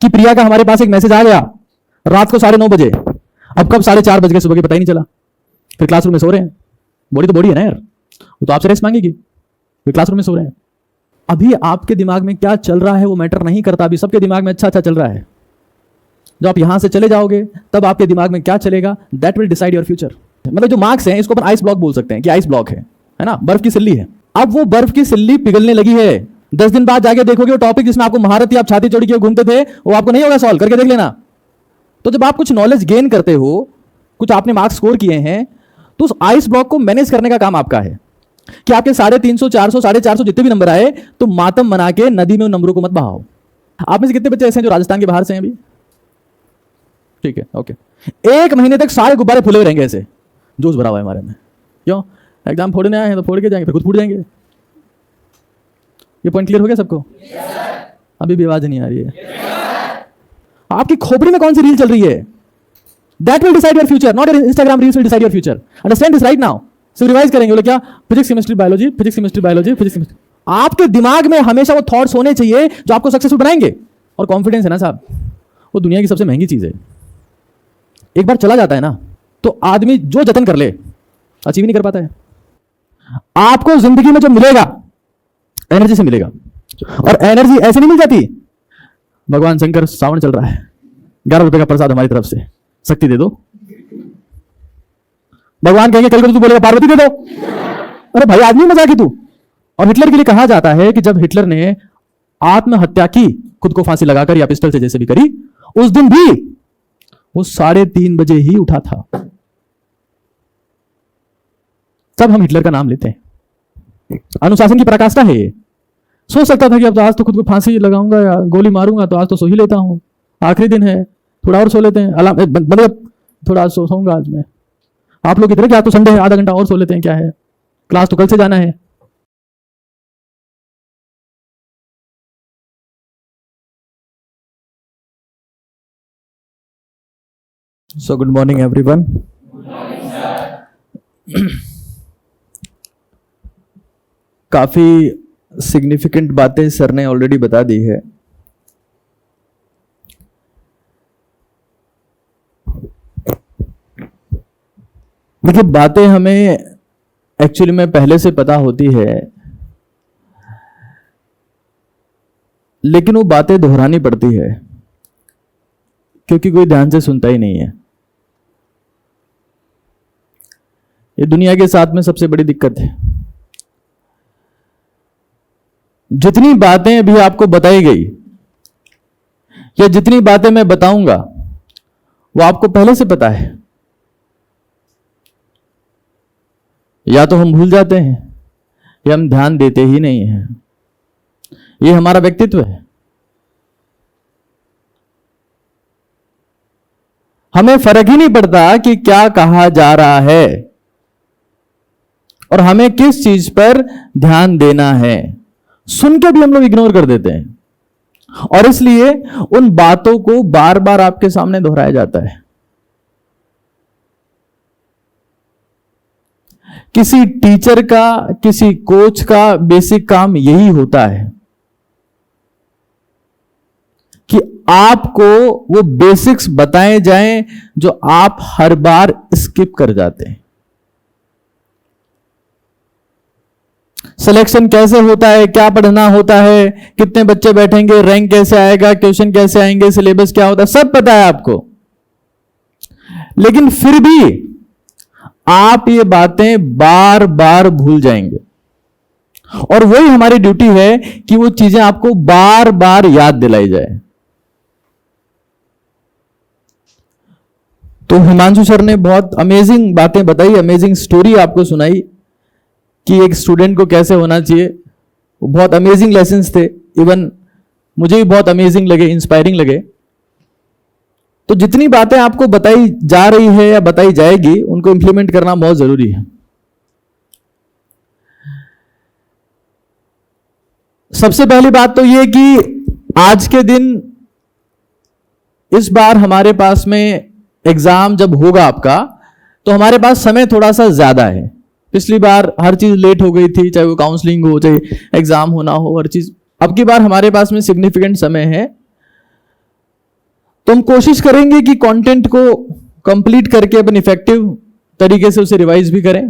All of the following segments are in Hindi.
कि प्रिया का हमारे पास एक मैसेज आ गया रात को 9:30 बजे। अब कब 4:30 बज गए सुबह के पता ही नहीं चला। फिर क्लासरूम में सो रहे हैं। बॉडी तो बॉडी है ना यार, वो तो आपसे रेस्ट मांगेगी। फिर क्लासरूम में सो रहे हैं। अभी आपके दिमाग में क्या चल रहा है वो मैटर नहीं करता। अभी सबके दिमाग में अच्छा चल रहा है। जब आप यहां से चले जाओगे तब आपके दिमाग में क्या चलेगा, that will decide your future. मतलब जो मार्क्स हैं इसको अपन आइस ब्लॉक बोल सकते हैं कि आइस ब्लॉक है ना, बर्फ की सिल्ली है। अब वो बर्फ की सिल्ली पिघलने लगी है। 10 दिन बाद जाके देखोगे वो टॉपिक जिसमें आपको महारत थी, आप छाती चौड़ी किए घूमते थे, वो आपको नहीं होगा सॉल्व करके देख लेना। तो जब आप कुछ नॉलेज गेन करते हो, कुछ आपने मार्क्स स्कोर किए हैं, तो उस आइस ब्लॉक को मैनेज करने का काम आपका है कि आपके 350, 400, 450 जितने भी नंबर आए तो मातम बना के नदी में उन नंबरों को मत बहाओ। आप में से कितने बच्चे ऐसे हैं जो राजस्थान के बाहर से हैं अभी? ठीक है, ओके। 1 महीने तक सारे गुब्बारे फूले हुए रहेंगे, ऐसे जोश भरा हुआ है हमारे में। क्यों? एग्जाम फोड़ने आए हैं तो फोड़ के जाएंगे, फिर खुद फूट जाएंगे। ये पॉइंट क्लियर हो गया सबको? अभी भी आवाज नहीं आ रही है। आपकी खोपड़ी में कौन सी रील चल रही है, that will decide your future, not your Instagram reels will decide your future. Understand this right now. सिर्फ रिवाइज करेंगे, बोले क्या? Physics chemistry biology, physics chemistry biology, physics chemistry. आपके दिमाग में हमेशा वो थॉट्स होने चाहिए जो आपको सक्सेसफुल बनाएंगे। और कॉन्फिडेंस है ना साहब, वो दुनिया की सबसे महंगी चीज है। एक बार चला जाता है ना तो आदमी जो जतन कर ले अचीव नहीं कर पाता है। आपको जिंदगी में जो मिलेगा एनर्जी से मिलेगा, और एनर्जी ऐसे नहीं मिल जाती। भगवान शंकर, सावन चल रहा है, 11 रुपए का प्रसाद हमारी तरफ से, शक्ति दे दो। भगवान कहेंगे कल को तू बोलेगा पार्वती दे दो। अरे भाई आदमी मजाक ही तू। और हिटलर के लिए कहा जाता है कि जब हिटलर ने आत्महत्या की, खुद को फांसी लगाकर या पिस्टल से जैसे भी करी, उस दिन भी वो 3:30 बजे ही उठा था। तब हम हिटलर का नाम लेते हैं। अनुशासन की पराकाष्ठा है ये। सोच सकता था कि अब तो आज तो खुद को फांसी लगाऊंगा या गोली मारूंगा, तो आज तो सो ही लेता हूं, आखिरी दिन है, थोड़ा और सो लेते हैं, अलार्म बंद, थोड़ा आज सोऊंगा आज मैं। आप लोग की तरह कि आज तो संडे है, आधा घंटा और सो लेते हैं, क्या है, क्लास तो कल से जाना है। So good morning everyone. काफी सिग्निफिकेंट बातें सर ने ऑलरेडी बता दी है। देखिए, बातें हमें एक्चुअली में पहले से पता होती है, लेकिन वो बातें दोहरानी पड़ती है क्योंकि कोई ध्यान से सुनता ही नहीं है। ये दुनिया के साथ में सबसे बड़ी दिक्कत है। जितनी बातें अभी आपको बताई गई या जितनी बातें मैं बताऊंगा वो आपको पहले से पता है, या तो हम भूल जाते हैं या हम ध्यान देते ही नहीं हैं। ये हमारा व्यक्तित्व है। हमें फर्क ही नहीं पड़ता कि क्या कहा जा रहा है और हमें किस चीज पर ध्यान देना है। सुन के भी हम लोग इग्नोर कर देते हैं, और इसलिए उन बातों को बार बार आपके सामने दोहराया जाता है। किसी टीचर का, किसी कोच का बेसिक काम यही होता है कि आपको वो बेसिक्स बताए जाएं जो आप हर बार स्किप कर जाते हैं। सिलेक्शन कैसे होता है, क्या पढ़ना होता है, कितने बच्चे बैठेंगे, रैंक कैसे आएगा, क्वेश्चन कैसे आएंगे, सिलेबस क्या होता है, सब पता है आपको। लेकिन फिर भी आप ये बातें बार बार भूल जाएंगे, और वही हमारी ड्यूटी है कि वो चीजें आपको बार बार याद दिलाई जाए। तो हिमांशु सर ने बहुत अमेजिंग बातें बताई, अमेजिंग स्टोरी आपको सुनाई कि एक स्टूडेंट को कैसे होना चाहिए। वो बहुत अमेजिंग लेसन्स थे, इवन मुझे भी बहुत अमेजिंग लगे, इंस्पायरिंग लगे। तो जितनी बातें आपको बताई जा रही है या बताई जाएगी, उनको इंप्लीमेंट करना बहुत जरूरी है। सबसे पहली बात तो यह कि आज के दिन, इस बार हमारे पास में एग्जाम जब होगा आपका, तो हमारे पास समय थोड़ा सा ज्यादा है। पिछली बार हर चीज लेट हो गई थी, चाहे वो काउंसलिंग हो, चाहे एग्जाम होना हो, हर चीज। अब की बार हमारे पास में सिग्निफिकेंट समय है। तो हम कोशिश करेंगे कि कंटेंट को कंप्लीट करके अपन इफेक्टिव तरीके से उसे रिवाइज भी करें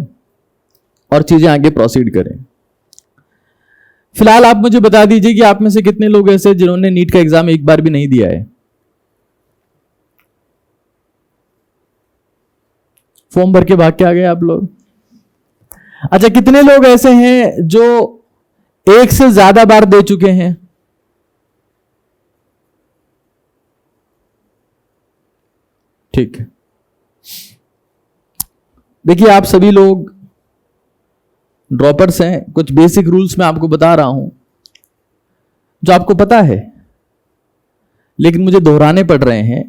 और चीजें आगे प्रोसीड करें। फिलहाल आप मुझे बता दीजिए कि आप में से कितने लोग ऐसे जिन्होंने नीट का एग्जाम एक बार भी नहीं दिया है। फॉर्म भर के भाग के आ गए आप लोग। अच्छा, कितने लोग ऐसे हैं जो एक से ज्यादा बार दे चुके हैं? ठीक है, देखिए आप सभी लोग ड्रॉपर्स हैं। कुछ बेसिक रूल्स मैं आपको बता रहा हूं जो आपको पता है, लेकिन मुझे दोहराने पड़ रहे हैं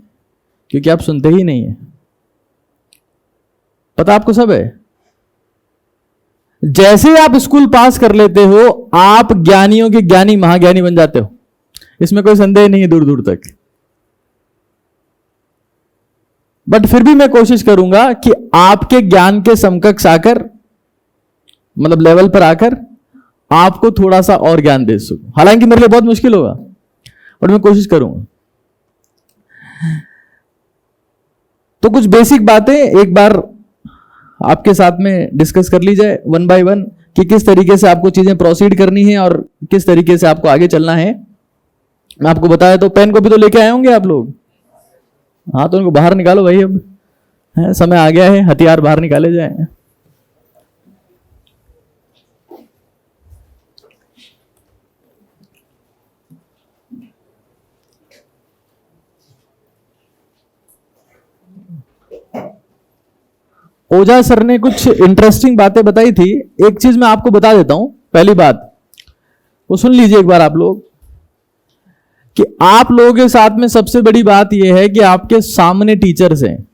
क्योंकि आप सुनते ही नहीं है। पता आपको सब है। जैसे ही आप स्कूल पास कर लेते हो, आप ज्ञानियों के ज्ञानी महाज्ञानी बन जाते हो, इसमें कोई संदेह नहीं है दूर दूर तक। बट फिर भी मैं कोशिश करूंगा कि आपके ज्ञान के समकक्ष आकर, मतलब लेवल पर आकर, आपको थोड़ा सा और ज्ञान दे सकूं। हालांकि मेरे लिए बहुत मुश्किल होगा, बट मैं कोशिश करूंगा। तो कुछ बेसिक बातें एक बार आपके साथ में डिस्कस कर ली जाए वन बाय वन, कि किस तरीके से आपको चीजें प्रोसीड करनी है और किस तरीके से आपको आगे चलना है। मैं आपको बताया तो पेन कॉपी तो लेके आए होंगे आप लोग। हाँ, तो उनको बाहर निकालो भाई, अब समय आ गया है, हथियार बाहर निकाले जाए। ओझा सर ने कुछ इंटरेस्टिंग बातें बताई थी। एक चीज मैं आपको बता देता हूं। पहली बात वो सुन लीजिए एक बार आप लोग, कि आप लोगों के साथ में सबसे बड़ी बात यह है कि आपके सामने टीचर्स हैं।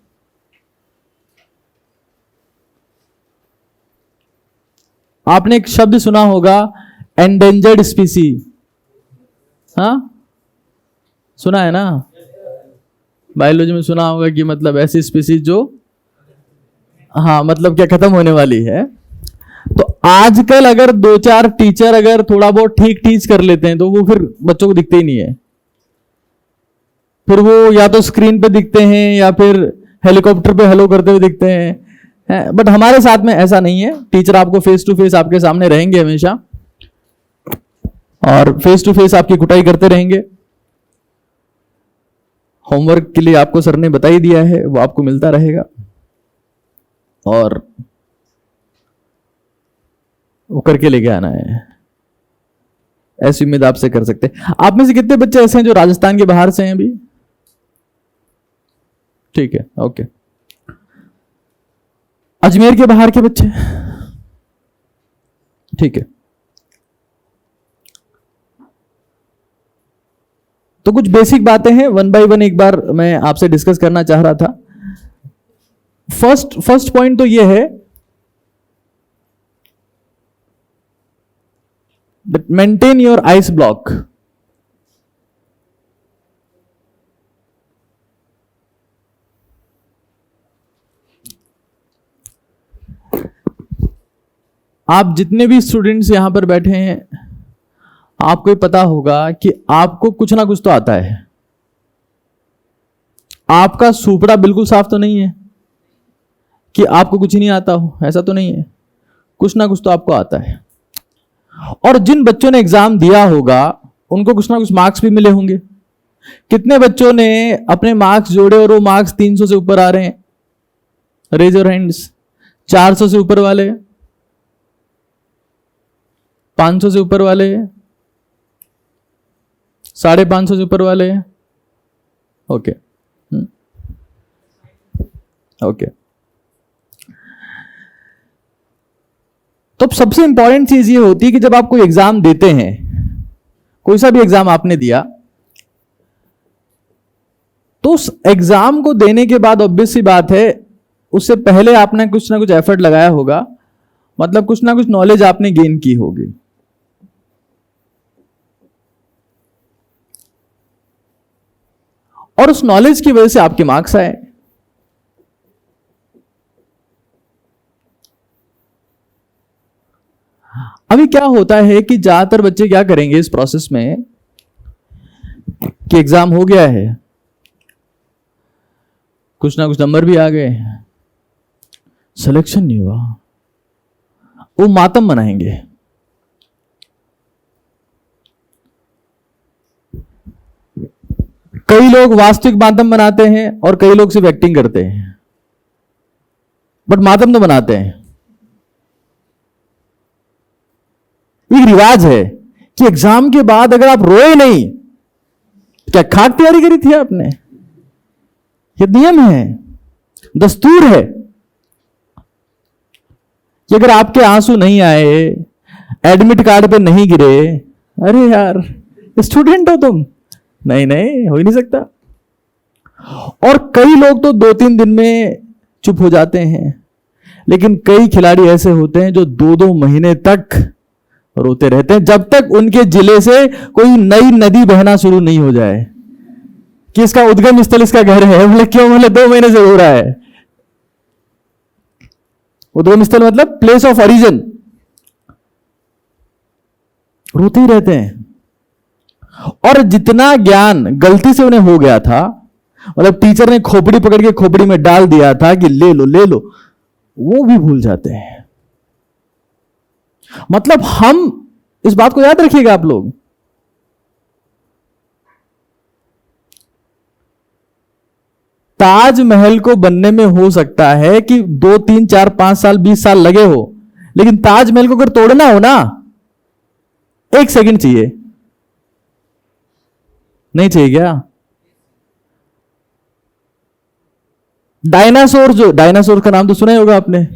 आपने एक शब्द सुना होगा, एंडेंजर्ड स्पीसी। हाँ, सुना है ना? बायोलॉजी में सुना होगा कि मतलब ऐसी स्पीसीज जो, हाँ, मतलब क्या, खत्म होने वाली है। तो आजकल अगर दो चार टीचर अगर थोड़ा बहुत ठीक टीच कर लेते हैं तो वो फिर बच्चों को दिखते ही नहीं है। फिर वो या तो स्क्रीन पे दिखते हैं या फिर हेलीकॉप्टर पे हेलो करते हुए दिखते हैं। बट हमारे साथ में ऐसा नहीं है। टीचर आपको फेस टू फेस आपके सामने रहेंगे हमेशा, और फेस टू फेस आपकी कुटाई करते रहेंगे। होमवर्क के लिए आपको सर ने बता ही दिया है, वो आपको मिलता रहेगा और वो करके लेके आना है। ऐसी उम्मीद आपसे कर सकते हैं। आप में से कितने बच्चे ऐसे हैं जो राजस्थान के बाहर से हैं अभी? ठीक है, ओके। अजमेर के बाहर के बच्चे? ठीक है। तो कुछ बेसिक बातें हैं, वन बाय वन एक बार मैं आपसे डिस्कस करना चाह रहा था। फर्स्ट पॉइंट तो यह है, मेंटेन योर आइस ब्लॉक। आप जितने भी स्टूडेंट्स यहां पर बैठे हैं, आपको पता होगा कि आपको कुछ ना कुछ तो आता है। आपका सुपड़ा बिल्कुल साफ तो नहीं है कि आपको कुछ नहीं आता हो, ऐसा तो नहीं है। कुछ ना कुछ तो आपको आता है। और जिन बच्चों ने एग्जाम दिया होगा उनको कुछ ना कुछ मार्क्स भी मिले होंगे। कितने बच्चों ने अपने मार्क्स जोड़े और वो मार्क्स 300 से ऊपर आ रहे हैं? Raise your hands. 400 से ऊपर वाले, 500 से ऊपर वाले, 550 से ऊपर वाले। Okay, okay. तो सबसे इंपॉर्टेंट चीज ये होती है कि जब आप कोई एग्जाम देते हैं, कोई सा भी एग्जाम आपने दिया, तो उस एग्जाम को देने के बाद ऑब्वियस सी बात है, उससे पहले आपने कुछ ना कुछ एफर्ट लगाया होगा, मतलब कुछ ना कुछ नॉलेज आपने गेन की होगी। और उस नॉलेज की वजह से आपके मार्क्स आए। अभी क्या होता है कि ज्यादातर बच्चे क्या करेंगे इस प्रोसेस में कि एग्जाम हो गया है, कुछ ना कुछ नंबर भी आ गए, सिलेक्शन नहीं हुआ, वो मातम मनाएंगे। कई लोग वास्तविक मातम मनाते हैं और कई लोग सिर्फ एक्टिंग करते हैं, बट मातम तो बनाते हैं। एक रिवाज है कि एग्जाम के बाद अगर आप रोए नहीं, क्या खाक तैयारी करी थी आपने? ये नियम है, दस्तूर है कि अगर आपके आंसू नहीं आए, एडमिट कार्ड पे नहीं गिरे, अरे यार स्टूडेंट हो तुम, नहीं नहीं हो ही नहीं सकता। और कई लोग तो 2-3 दिन में चुप हो जाते हैं, लेकिन कई खिलाड़ी ऐसे होते हैं जो 2-2 महीने तक रोते रहते हैं, जब तक उनके जिले से कोई नई नदी बहना शुरू नहीं हो जाए कि इसका उद्गम स्थल इसका घर है। बोले क्यों? बोले 2 महीने से हो रहा है। उद्गम स्थल मतलब प्लेस ऑफ ओरिजिन। रोते ही रहते हैं। और जितना ज्ञान गलती से उन्हें हो गया था, मतलब टीचर ने खोपड़ी पकड़ के खोपड़ी में डाल दिया था कि ले लो ले लो, वो भी भूल जाते हैं। मतलब हम, इस बात को याद रखिएगा आप लोग, ताजमहल को बनने में हो सकता है कि 2, 3, 4, 5 साल 20 साल लगे हो, लेकिन ताजमहल को अगर तोड़ना हो ना, 1 सेकंड चाहिए। नहीं चाहिए क्या? डायनासोर, जो डायनासोर का नाम तो सुना ही होगा आपने।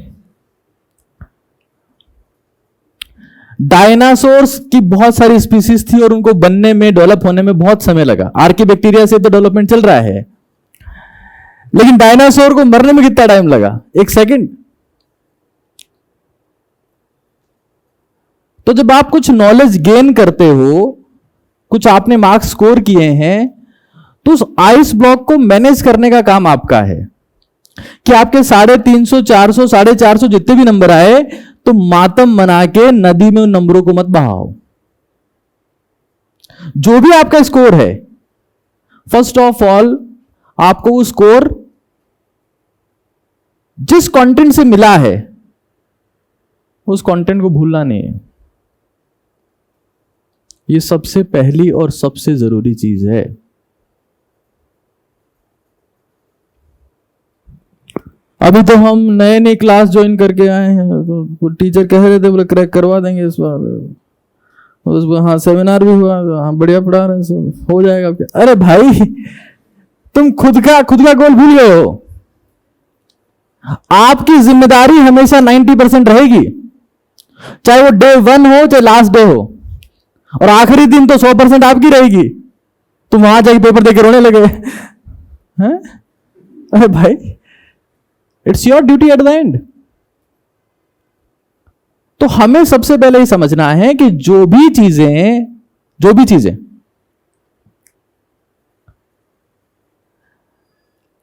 डायनासोर्स की बहुत सारी स्पीसीज थी और उनको बनने में, डेवलप होने में बहुत समय लगा। आर्किबैक्टीरिया से तो डेवलपमेंट चल रहा है, लेकिन डायनासोर को मरने में कितना टाइम लगा? 1 सेकंड। तो जब आप कुछ नॉलेज गेन करते हो, कुछ आपने मार्क्स स्कोर किए हैं, तो उस आइस ब्लॉक को मैनेज करने का काम आपका है कि आपके 350, 400, 450 जितने भी नंबर आए, तो मातम मना के नदी में उन नंबरों को मत बहाओ। जो भी आपका स्कोर है, फर्स्ट ऑफ ऑल आपको वो स्कोर जिस कंटेंट से मिला है, उस कंटेंट को भूलना नहीं है। ये सबसे पहली और सबसे जरूरी चीज है। अभी तो हम नए नए क्लास ज्वाइन करके आए हैं, तो टीचर कह रहे थे बोले क्रैक करवा देंगे इस बार। उसको हाँ सेमिनार भी हुआ, हाँ बढ़िया पढ़ा रहे हैं, सब हो जाएगा। अरे भाई तुम खुद का गोल भूल गए हो। आपकी जिम्मेदारी हमेशा 90% रहेगी, चाहे वो डे 1 हो चाहे लास्ट डे हो, और आखिरी दिन तो 100% आपकी रहेगी। तुम वहां जाके पेपर देके रोने लगे हैं? अरे भाई it's your duty at the end. तो हमें सबसे पहले ही समझना है कि जो भी चीजें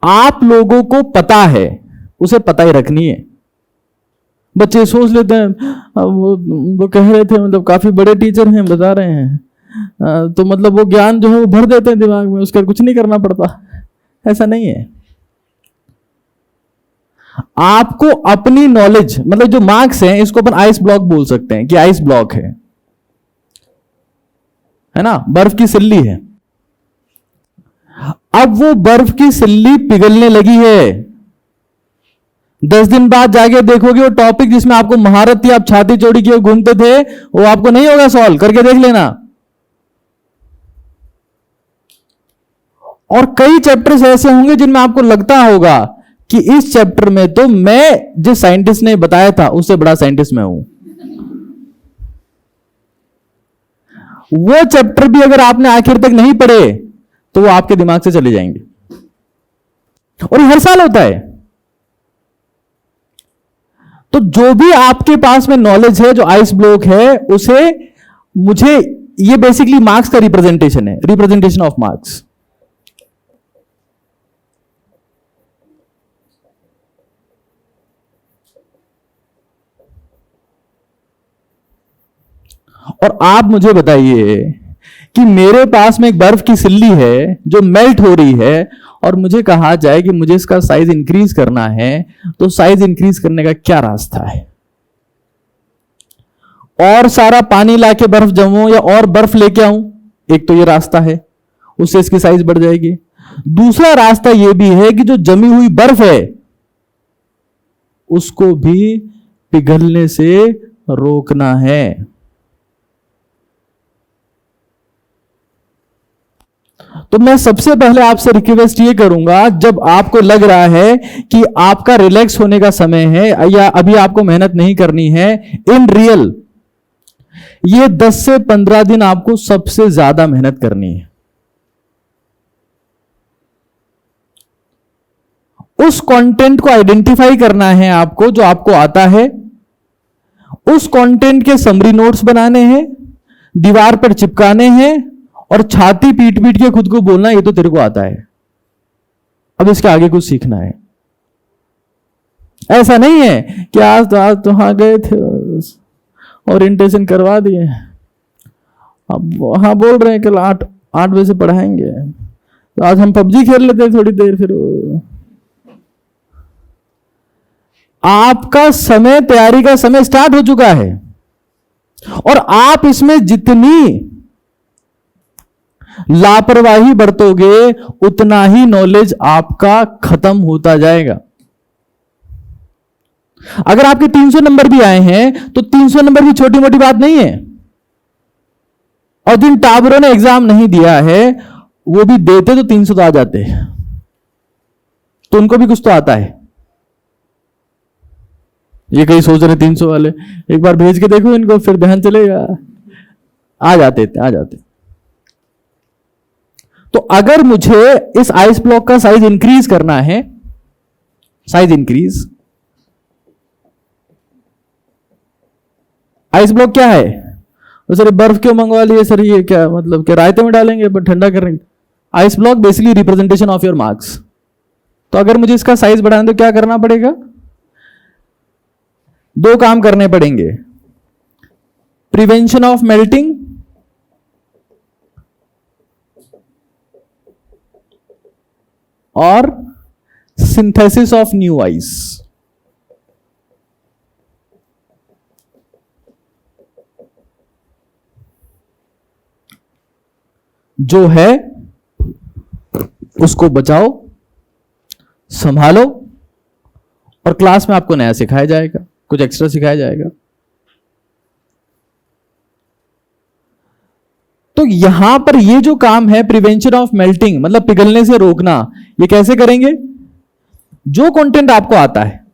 आप लोगों को पता है, उसे पता ही रखनी है। बच्चे सोच लेते हैं, वो कह रहे थे मतलब काफी बड़े टीचर हैं, बता रहे हैं, तो मतलब वो ज्ञान जो है वो भर देते हैं दिमाग में, उसका कुछ नहीं करना पड़ता। ऐसा नहीं है। आपको अपनी नॉलेज, मतलब जो मार्क्स हैं, इसको अपन आइस ब्लॉक बोल सकते हैं कि आइस ब्लॉक है ना, बर्फ की सिल्ली है। अब वो बर्फ की सिल्ली पिघलने लगी है। 10 दिन बाद जाके देखोगे वो टॉपिक जिसमें आपको महारत थी, आप छाती चौड़ी किए घूमते थे, वो आपको नहीं होगा सॉल्व करके देख लेना। और कई चैप्टर्स ऐसे होंगे जिनमें आपको लगता होगा कि इस चैप्टर में तो मैं जिस साइंटिस्ट ने बताया था उससे बड़ा साइंटिस्ट मैं हूं। वो चैप्टर भी अगर आपने आखिर तक नहीं पढ़े तो वो आपके दिमाग से चले जाएंगे, और ये हर साल होता है। तो जो भी आपके पास में नॉलेज है, जो आइस ब्लॉक है, उसे, मुझे ये बेसिकली मार्क्स का रिप्रेजेंटेशन है, रिप्रेजेंटेशन ऑफ मार्क्स। और आप मुझे बताइए कि मेरे पास में एक बर्फ की सिल्ली है जो मेल्ट हो रही है और मुझे कहा जाए कि मुझे इसका साइज इंक्रीज करना है, तो साइज इंक्रीज करने का क्या रास्ता है? और सारा पानी लाके बर्फ जमाऊं या और बर्फ लेके आऊं? एक तो ये रास्ता है, उससे इसकी साइज बढ़ जाएगी। दूसरा रास्ता यह भी है कि जो जमी हुई बर्फ है उसको भी पिघलने से रोकना है। तो मैं सबसे पहले आपसे रिक्वेस्ट ये करूंगा, जब आपको लग रहा है कि आपका रिलैक्स होने का समय है या अभी आपको मेहनत नहीं करनी है, इन रियल ये 10 से 15 दिन आपको सबसे ज्यादा मेहनत करनी है। उस कंटेंट को आइडेंटिफाई करना है आपको जो आपको आता है, उस कंटेंट के समरी नोट्स बनाने हैं, दीवार पर चिपकाने हैं और छाती पीट पीट के खुद को बोलना ये तो तेरे को आता है, अब इसके आगे कुछ सीखना है। ऐसा नहीं है कि आज तो वहां गए थे ओरिएंटेशन करवा दिए, अब वहां बोल रहे हैं कल 8 बजे से पढ़ाएंगे, तो आज हम पबजी खेल लेते हैं थोड़ी देर। फिर आपका समय, तैयारी का समय स्टार्ट हो चुका है और आप इसमें जितनी लापरवाही बरतोगे उतना ही नॉलेज आपका खत्म होता जाएगा। अगर आपके 300 नंबर भी आए हैं तो 300 नंबर भी छोटी मोटी बात नहीं है, और जिन टाबरों ने एग्जाम नहीं दिया है वो भी देते तो 300 तो आ जाते, तो उनको भी कुछ तो आता है। ये कहीं सोच रहे 300 वाले, एक बार भेज के देखो इनको, फिर ध्यान चलेगा। आ जाते। तो अगर मुझे इस आइस ब्लॉक का साइज इंक्रीज करना है, साइज इंक्रीज, आइस ब्लॉक क्या है? तो सर बर्फ क्यों मंगवा लिए सर, ये क्या मतलब, क्या रायते में डालेंगे पर ठंडा करेंगे? Ice block basically representation of your marks. तो अगर मुझे इसका साइज बढ़ाना तो क्या करना पड़ेगा? 2 काम करने पड़ेंगे, प्रिवेंशन ऑफ मेल्टिंग और सिंथेसिस ऑफ न्यू आइस। जो है उसको बचाओ, संभालो, और क्लास में आपको नया सिखाया जाएगा, कुछ एक्स्ट्रा सिखाया जाएगा। तो यहां पर ये जो काम है प्रिवेंशन ऑफ मेल्टिंग, मतलब पिघलने से रोकना, ये कैसे करेंगे? जो कंटेंट आपको आता है,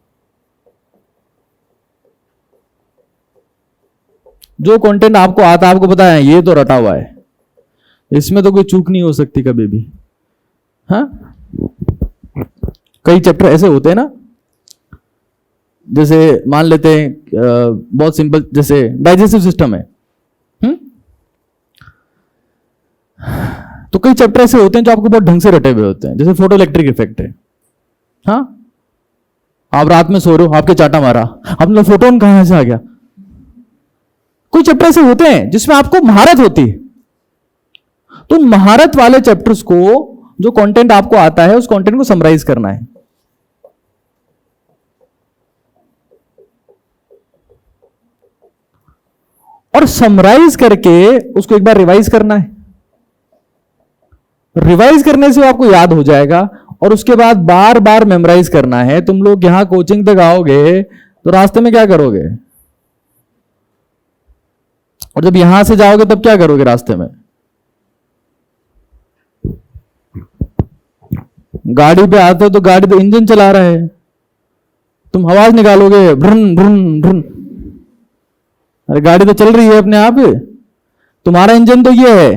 जो कंटेंट आपको आता है, आपको पता है ये तो रटा हुआ है, इसमें तो कोई चूक नहीं हो सकती कभी भी। हाँ, कई चैप्टर ऐसे होते हैं ना, जैसे मान लेते हैं बहुत सिंपल, जैसे डाइजेस्टिव सिस्टम है, तो कई चैप्टर ऐसे होते हैं जो आपको बहुत ढंग से रटे हुए होते हैं, जैसे फोटो इलेक्ट्रिक इफेक्ट है। हाँ, आप रात में सो रहे हो, आपके चाटा मारा, आपने फोटोन कहां से आ गया? कोई चैप्टर ऐसे होते हैं जिसमें आपको महारत होती है, तो महारत वाले चैप्टर्स को, जो कंटेंट आपको आता है उस कंटेंट को समराइज करना है। और समराइज करके उसको एक बार रिवाइज करना है। रिवाइज करने से आपको याद हो जाएगा, और उसके बाद बार बार मेमोराइज करना है। तुम लोग यहां कोचिंग तक आओगे तो रास्ते में क्या करोगे, और जब यहां से जाओगे तब क्या करोगे रास्ते में? गाड़ी पे आते हो तो गाड़ी तो इंजन चला रहा है, तुम आवाज निकालोगे भ्रन भ्रन भ्रन, अरे गाड़ी तो चल रही है अपने आप, तुम्हारा इंजन तो ये है।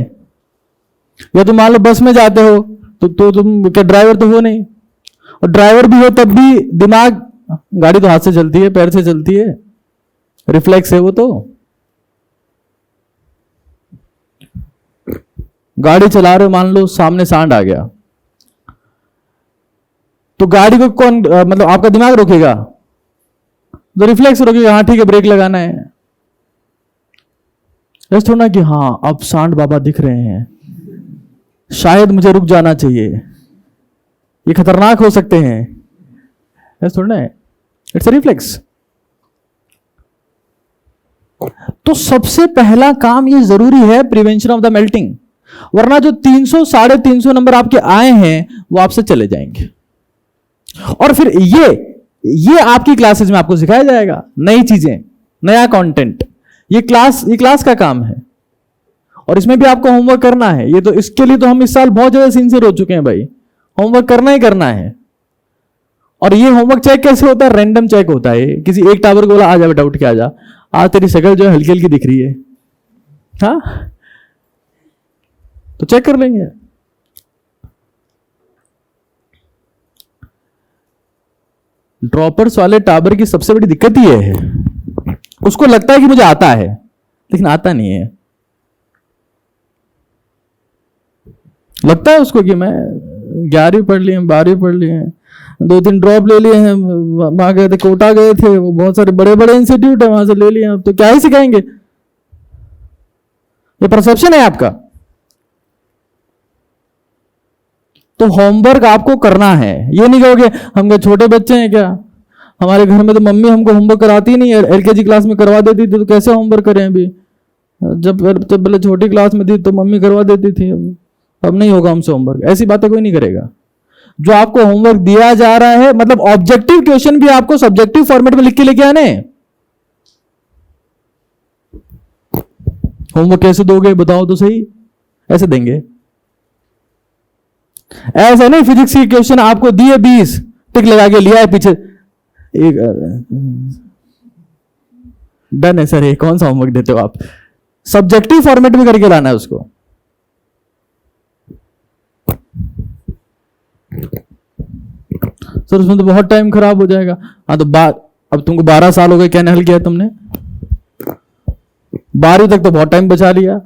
या तुम मान लो बस में जाते हो तो तुम क्या ड्राइवर तो हो नहीं, और ड्राइवर भी हो तब भी दिमाग, गाड़ी तो हाथ से चलती है, पैर से चलती है, रिफ्लेक्स है वो। तो गाड़ी चला रहे हो, मान लो सामने सांड आ गया, तो गाड़ी को कौन मतलब आपका दिमाग रोकेगा? तो रिफ्लेक्स रोकेगा, हाँ ठीक है ब्रेक लगाना है। ऐसा थोड़ा ना कि हाँ अब सांड बाबा दिख रहे हैं, शायद मुझे रुक जाना चाहिए, ये खतरनाक हो सकते हैं, ऐसा थोड़ा है। It's a reflex. तो सबसे पहला काम ये जरूरी है, प्रिवेंशन ऑफ द मेल्टिंग, वरना जो 300 350 नंबर आपके आए हैं वो आपसे चले जाएंगे। और फिर ये आपकी क्लासेस में आपको सिखाया जाएगा, नई चीजें, नया कंटेंट। ये क्लास का काम है, और इसमें भी आपको होमवर्क करना है। ये तो इसके लिए तो हम इस साल बहुत ज्यादा सिंसियर हो चुके हैं भाई, होमवर्क करना ही करना है। और ये होमवर्क चेक कैसे होता है? रैंडम चेक होता है। किसी एक टावर को बोला आ जा बेटा उठ के आ जा, आज तेरी शक्ल जो है हल्की हल्की दिख रही है, हाँ तो चेक कर लेंगे। ड्रॉपर्स वाले टावर की सबसे बड़ी दिक्कत ये है, उसको लगता है कि मुझे आता है, लेकिन आता नहीं है। लगता है उसको कि मैं 11वीं पढ़ लिए, 12वीं पढ़ लिए हैं, 2-3 ड्रॉप ले लिए हैं, वहां गए थे, कोटा गए थे, वो बहुत सारे बड़े बड़े इंस्टीट्यूट है, वहां से ले लिए, अब तो क्या ही सिखाएंगे। ये परसेप्शन है आपका। तो होमवर्क आपको करना है। ये नहीं कहोगे हम क्या छोटे बच्चे हैं क्या, हमारे घर में तो मम्मी हमको होमवर्क कराती नहीं है, एलकेजी क्लास में करवा देती थी, तो कैसे होमवर्क करें अभी। जब पहले छोटी क्लास में थी तो मम्मी करवा देती थी, अब नहीं होगा हमसे होमवर्क। ऐसी बातें कोई नहीं करेगा। जो आपको होमवर्क दिया जा रहा है, मतलब ऑब्जेक्टिव क्वेश्चन भी आपको सब्जेक्टिव फॉर्मेट में लिख के लेके आने। होमवर्क कैसे दोगे बताओ तो सही, ऐसे देंगे। ऐसा नहीं फिजिक्स की क्वेश्चन आपको दिए 20 टिक लगा के लिया है पीछे एक, डन है सर, ये कौन सा होमवर्क देते हो आप। सब्जेक्टिव फॉर्मेट में करके लाना है उसको। सर उसमें तो बहुत टाइम खराब हो जाएगा। हाँ तो अब तुमको 12 साल हो गए, क्या हल किया तुमने? 12वीं तक तो बहुत टाइम बचा लिया।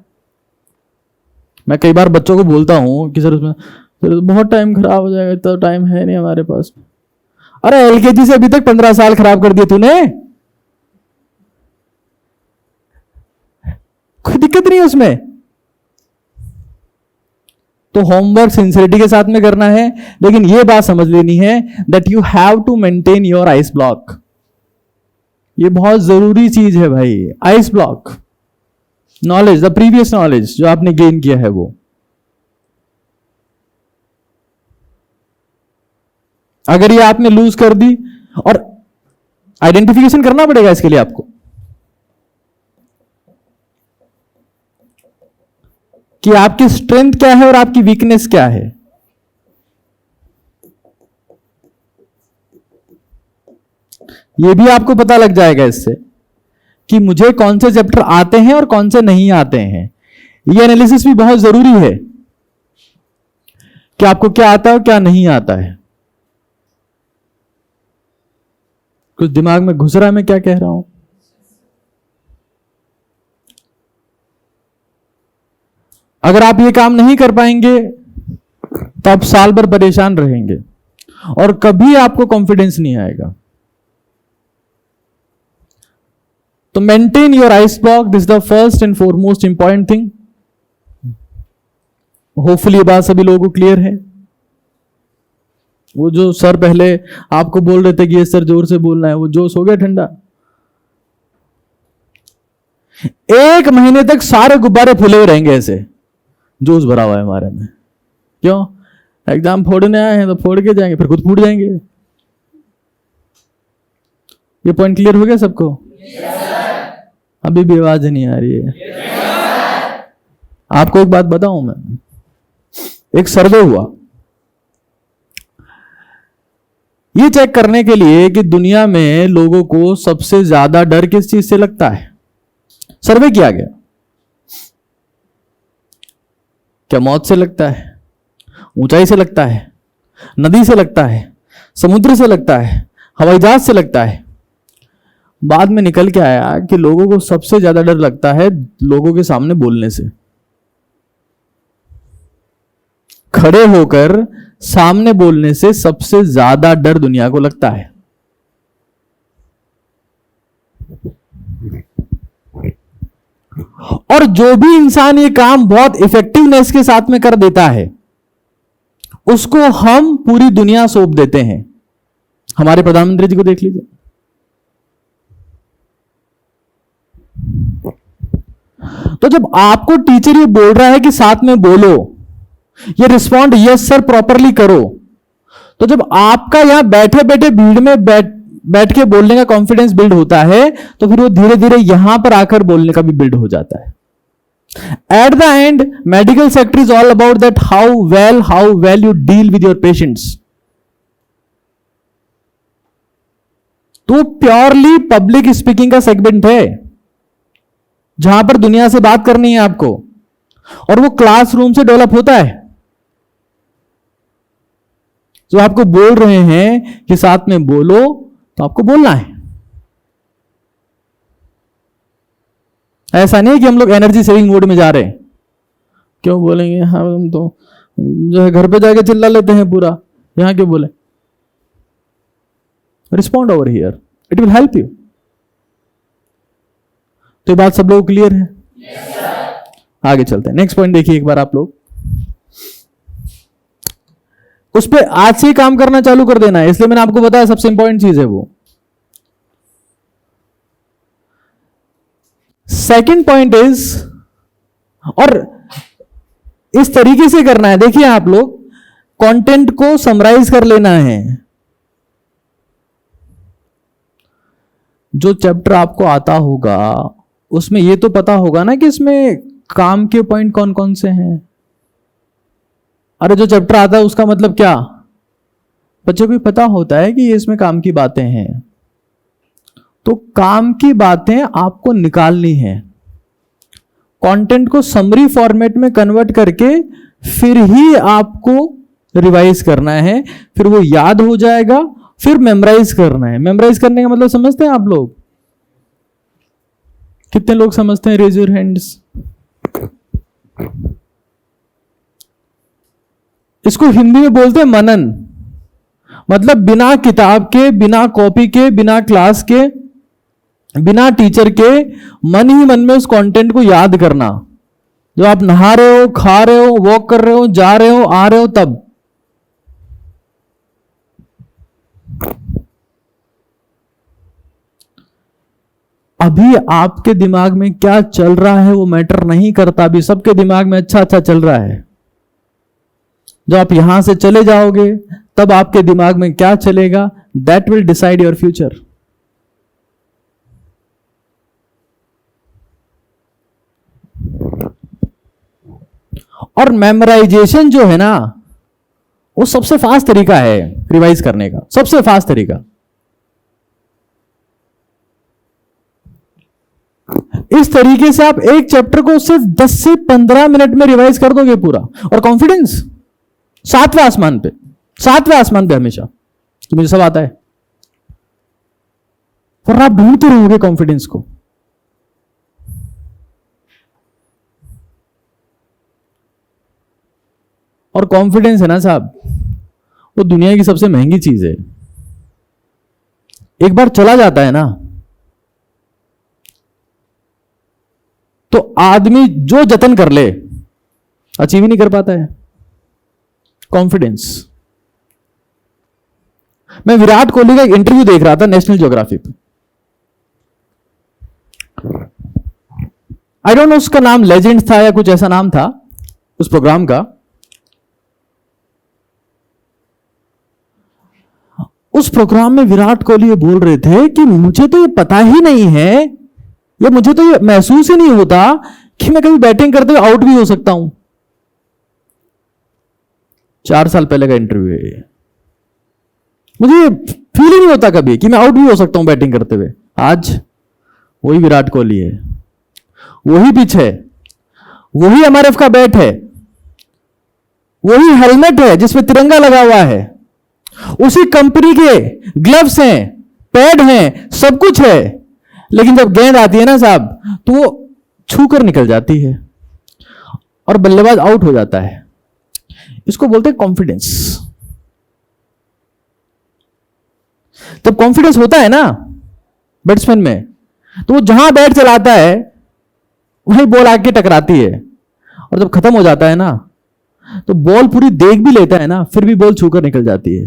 मैं कई बार बच्चों को बोलता हूं कि सर उसमें तो बहुत टाइम खराब हो जाएगा, इतना टाइम है नहीं हमारे पास। अरे एलकेजी से अभी तक 15 साल खराब कर दिए तूने, कोई दिक्कत नहीं उसमें। तो होमवर्क सिंसियरिटी के साथ में करना है, लेकिन यह बात समझ लेनी है that you have to maintain your ice block. ये बहुत जरूरी चीज है भाई, ice block knowledge, the previous knowledge जो आपने गेन किया है वो। अगर ये आपने लूज कर दी, और आइडेंटिफिकेशन करना पड़ेगा इसके लिए आपको कि आपकी स्ट्रेंथ क्या है और आपकी वीकनेस क्या है। यह भी आपको पता लग जाएगा इससे कि मुझे कौन से चैप्टर आते हैं और कौन से नहीं आते हैं। यह एनालिसिस भी बहुत जरूरी है कि आपको क्या आता है और क्या नहीं आता है। कुछ दिमाग में घुस रहा है मैं क्या कह रहा हूं? अगर आप ये काम नहीं कर पाएंगे तो आप साल भर परेशान रहेंगे और कभी आपको कॉन्फिडेंस नहीं आएगा। तो maintain your ice block, this the first and foremost important thing. Hopefully ये बात सभी लोगों को क्लियर है। वो जो सर पहले आपको बोल रहे थे कि ये सर जोर से बोलना है, वो जोश हो गया ठंडा। 1 महीने तक सारे गुब्बारे फूले हुए रहेंगे, ऐसे जोश भरा हुआ है हमारे में। क्यों? एग्जाम फोड़ने आए हैं तो फोड़ के जाएंगे, फिर खुद फूट जाएंगे। ये पॉइंट क्लियर हो गया सबको? अभी भी आवाज नहीं आ रही है। आपको एक बात बताऊं मैं, एक सर्वे हुआ ये चेक करने के लिए कि दुनिया में लोगों को सबसे ज्यादा डर किस चीज से लगता है। सर्वे किया गया, क्या मौत से लगता है, ऊंचाई से लगता है, नदी से लगता है, समुद्र से लगता है, हवाई जहाज से लगता है। बाद में निकल के आया कि लोगों को सबसे ज्यादा डर लगता है लोगों के सामने बोलने से। खड़े होकर सामने बोलने से सबसे ज्यादा डर दुनिया को लगता है। और जो भी इंसान ये काम बहुत इफेक्टिवनेस के साथ में कर देता है, उसको हम पूरी दुनिया सौंप देते हैं। हमारे प्रधानमंत्री जी को देख लीजिए। तो जब आपको टीचर ये बोल रहा है कि साथ में बोलो, ये रिस्पॉन्ड यस सर प्रॉपरली करो, तो जब आपका यहां बैठे बैठे भीड़ में बैठ के बोलने का कॉन्फिडेंस बिल्ड होता है, तो फिर वो धीरे धीरे यहां पर आकर बोलने का भी बिल्ड हो जाता है। At the end, medical sector is all about that how well you deal with your patients. तो प्योरली पब्लिक स्पीकिंग का सेगमेंट है, जहां पर दुनिया से बात करनी है आपको, और वो क्लासरूम से डेवलप होता है। जो आपको बोल रहे हैं कि साथ में बोलो, तो आपको बोलना है। ऐसा नहीं कि हम लोग एनर्जी सेविंग मोड में जा रहे हैं। क्यों बोलेंगे, हम तो जो है घर पे जाके चिल्ला लेते हैं पूरा, यहां क्यों बोले? Respond over here, it will help you. तो ये बात सब लोग क्लियर है? आगे चलते हैं। नेक्स्ट पॉइंट देखिए एक बार आप लोग, उस पर आज से ही काम करना चालू कर देना है, इसलिए मैंने आपको बताया सबसे इंपॉर्टेंट चीज है वो। सेकंड पॉइंट इज, और इस तरीके से करना है, देखिए आप लोग कंटेंट को समराइज कर लेना है। जो चैप्टर आपको आता होगा उसमें ये तो पता होगा ना कि इसमें काम के पॉइंट कौन कौन से हैं। अरे जो चैप्टर आता है उसका मतलब क्या, बच्चों को पता होता है कि ये इसमें काम की बातें हैं। तो काम की बातें आपको निकालनी है, कंटेंट को समरी फॉर्मेट में कन्वर्ट करके फिर ही आपको रिवाइज करना है, फिर वो याद हो जाएगा, फिर मेमोराइज करना है। मेमोराइज करने का मतलब समझते हैं आप लोग? कितने लोग समझते हैं? Raise your hands. इसको हिंदी में बोलते हैं मनन, मतलब बिना किताब के, बिना कॉपी के, बिना क्लास के, बिना टीचर के मन ही मन में उस कंटेंट को याद करना। जो आप नहा रहे हो, खा रहे हो, वॉक कर रहे हो, जा रहे हो, आ रहे हो, तब अभी आपके दिमाग में क्या चल रहा है वो मैटर नहीं करता। अभी सबके दिमाग में अच्छा अच्छा चल रहा है। जब आप यहां से चले जाओगे तब आपके दिमाग में क्या चलेगा, that will decide your future. और मेमोराइजेशन जो है ना, वो सबसे फास्ट तरीका है रिवाइज करने का, सबसे फास्ट तरीका। इस तरीके से आप एक चैप्टर को सिर्फ 10 से 15 मिनट में रिवाइज कर दोगे पूरा। और कॉन्फिडेंस सातवें आसमान पे, सातवें आसमान पे हमेशा कि मुझे सब आता है। और आप ढूंढते रहोगे कॉन्फिडेंस को। और कॉन्फिडेंस है ना साहब, वो दुनिया की सबसे महंगी चीज है। एक बार चला जाता है ना, तो आदमी जो जतन कर ले अचीव ही नहीं कर पाता है कॉन्फिडेंस। मैं विराट कोहली का एक इंटरव्यू देख रहा था नेशनल ज्योग्राफी पे। आई डोंट नो उसका नाम लेजेंड था या कुछ ऐसा नाम था उस प्रोग्राम का। उस प्रोग्राम में विराट कोहली ये बोल रहे थे कि मुझे तो ये पता ही नहीं है, या मुझे तो ये महसूस ही नहीं होता कि मैं कभी बैटिंग करते हुए आउट भी हो सकता हूं। 4 साल पहले का इंटरव्यू है ये। मुझे फील ही नहीं होता कभी कि मैं आउट भी हो सकता हूं बैटिंग करते हुए। आज वही विराट कोहली है, वही पिच है, वही एमआरएफ का बैट है, वही हेलमेट है जिसमें तिरंगा लगा हुआ है, उसी कंपनी के ग्लव्स हैं, पैड हैं, सब कुछ है। लेकिन जब गेंद आती है ना साहब, तो वो छू कर निकल जाती है और बल्लेबाज आउट हो जाता है। इसको बोलते हैं कॉन्फिडेंस। जब कॉन्फिडेंस होता है ना बैट्समैन में, तो वो जहां बैट चलाता है वही बॉल आके टकराती है, और जब खत्म हो जाता है ना, तो बॉल पूरी देख भी लेता है ना, फिर भी बॉल छूकर निकल जाती है।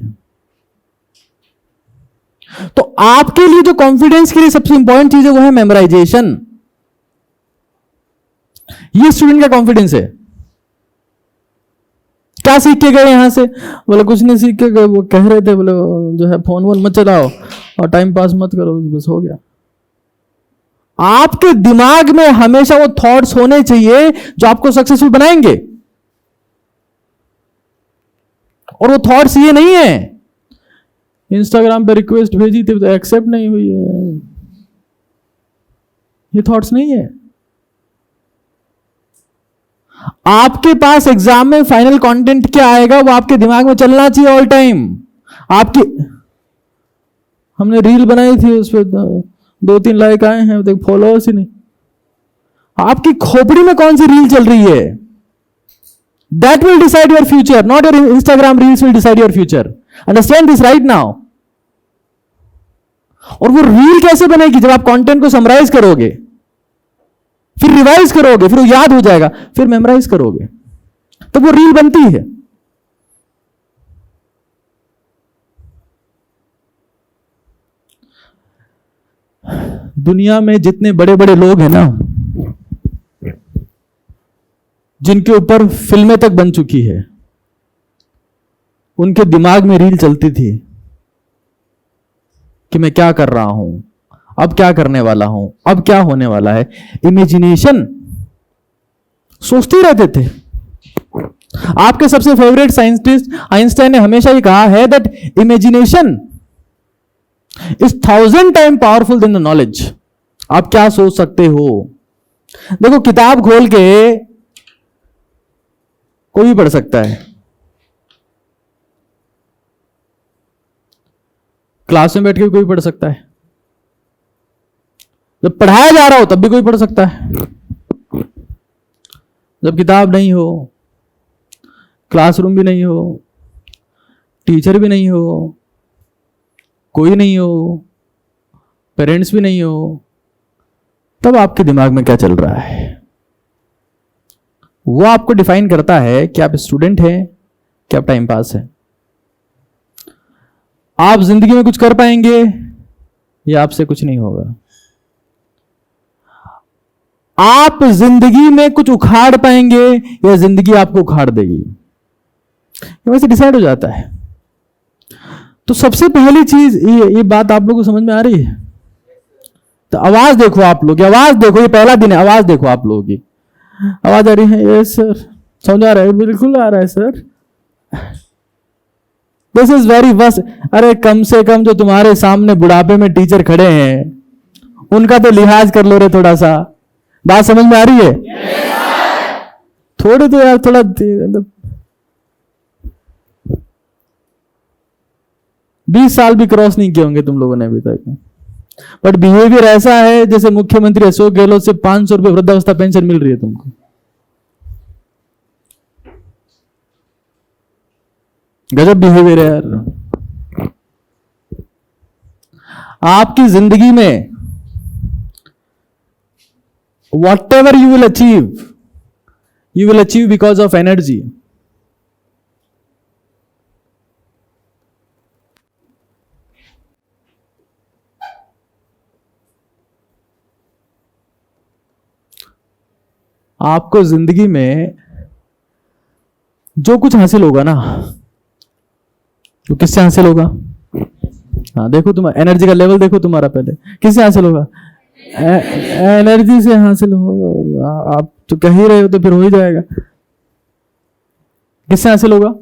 तो आपके लिए जो कॉन्फिडेंस के लिए सबसे इंपॉर्टेंट चीज है वो है मेमोराइजेशन। ये स्टूडेंट का कॉन्फिडेंस है। क्या सीख के गए यहां से? बोले कुछ नहीं सीख के गए, वो कह रहे थे बोले जो है फोन वोन मत चलाओ और टाइम पास मत करो, बस हो गया। आपके दिमाग में हमेशा वो थॉट्स होने चाहिए जो आपको सक्सेसफुल बनाएंगे, और वो थॉट्स ये नहीं है इंस्टाग्राम पे रिक्वेस्ट भेजी थी तो एक्सेप्ट नहीं हुई है, ये थॉट्स नहीं है। आपके पास एग्जाम में फाइनल कंटेंट क्या आएगा वो आपके दिमाग में चलना चाहिए ऑल टाइम। आपकी हमने रील बनाई थी, उस पर 2-3 लाइक आए हैं, देख फॉलोअर्स ही नहीं। आपकी खोपड़ी में कौन सी रील चल रही है? That will decide your future, not your Instagram reels will decide your future. Understand this right now. और वो रील कैसे बनेगी? जब आप कंटेंट को समराइज करोगे, फिर रिवाइज करोगे, फिर वो याद हो जाएगा, फिर मेमोराइज करोगे, तो वो रील बनती है। दुनिया में जितने बड़े बड़े लोग हैं ना, जिनके ऊपर फिल्में तक बन चुकी है, उनके दिमाग में रील चलती थी कि मैं क्या कर रहा हूं, अब क्या करने वाला हूं, अब क्या होने वाला है। इमेजिनेशन सोचते रहते थे। आपके सबसे फेवरेट साइंटिस्ट आइंस्टाइन ने हमेशा ये कहा है that imagination is 1000 time powerful than the knowledge. आप क्या सोच सकते हो? देखो, किताब खोल के कोई भी पढ़ सकता है, क्लास में बैठ के कोई पढ़ सकता है, जब पढ़ाया जा रहा हो तब भी कोई पढ़ सकता है। जब किताब नहीं हो, क्लासरूम भी नहीं हो, टीचर भी नहीं हो, कोई नहीं हो, पेरेंट्स भी नहीं हो, तब आपके दिमाग में क्या चल रहा है? वो आपको डिफाइन करता है कि आप स्टूडेंट हैं कि आप टाइम पास है। आप जिंदगी में कुछ कर पाएंगे या आपसे कुछ नहीं होगा। आप जिंदगी में कुछ उखाड़ पाएंगे या जिंदगी आपको उखाड़ देगी, ये वैसे डिसाइड हो जाता है। तो सबसे पहली चीज ये बात आप लोगों को समझ में आ रही है? तो आवाज देखो आप लोग, आवाज देखो, ये पहला दिन है, आवाज देखो आप लोगों की। आवाज आ रही है? Yes sir. समझ आ रहा है? बिल्कुल आ रहा है sir. This is very worst. अरे कम से कम जो तुम्हारे सामने बुढ़ापे में टीचर खड़े हैं उनका तो लिहाज कर लो रे थोड़ा सा। बात समझ में आ रही है? थोड़े तो यार, थोड़ा मतलब 20 साल भी क्रॉस नहीं किए होंगे तुम लोगों ने अभी तक, बट बिहेवियर ऐसा है जैसे मुख्यमंत्री अशोक गहलोत से 500 रुपए वृद्धावस्था पेंशन मिल रही है तुमको। गजब बिहेवियर है यार। आपकी जिंदगी में whatever you will achieve because of energy. आपको जिंदगी में जो कुछ हासिल होगा ना, तो किससे हासिल होगा? हाँ देखो, तुम्हारा एनर्जी का लेवल देखो तुम्हारा, पहले किससे हासिल होगा? एनर्जी से हासिल होगा। आप तो कह ही रहे हो तो फिर हो ही जाएगा। किससे हासिल होगा?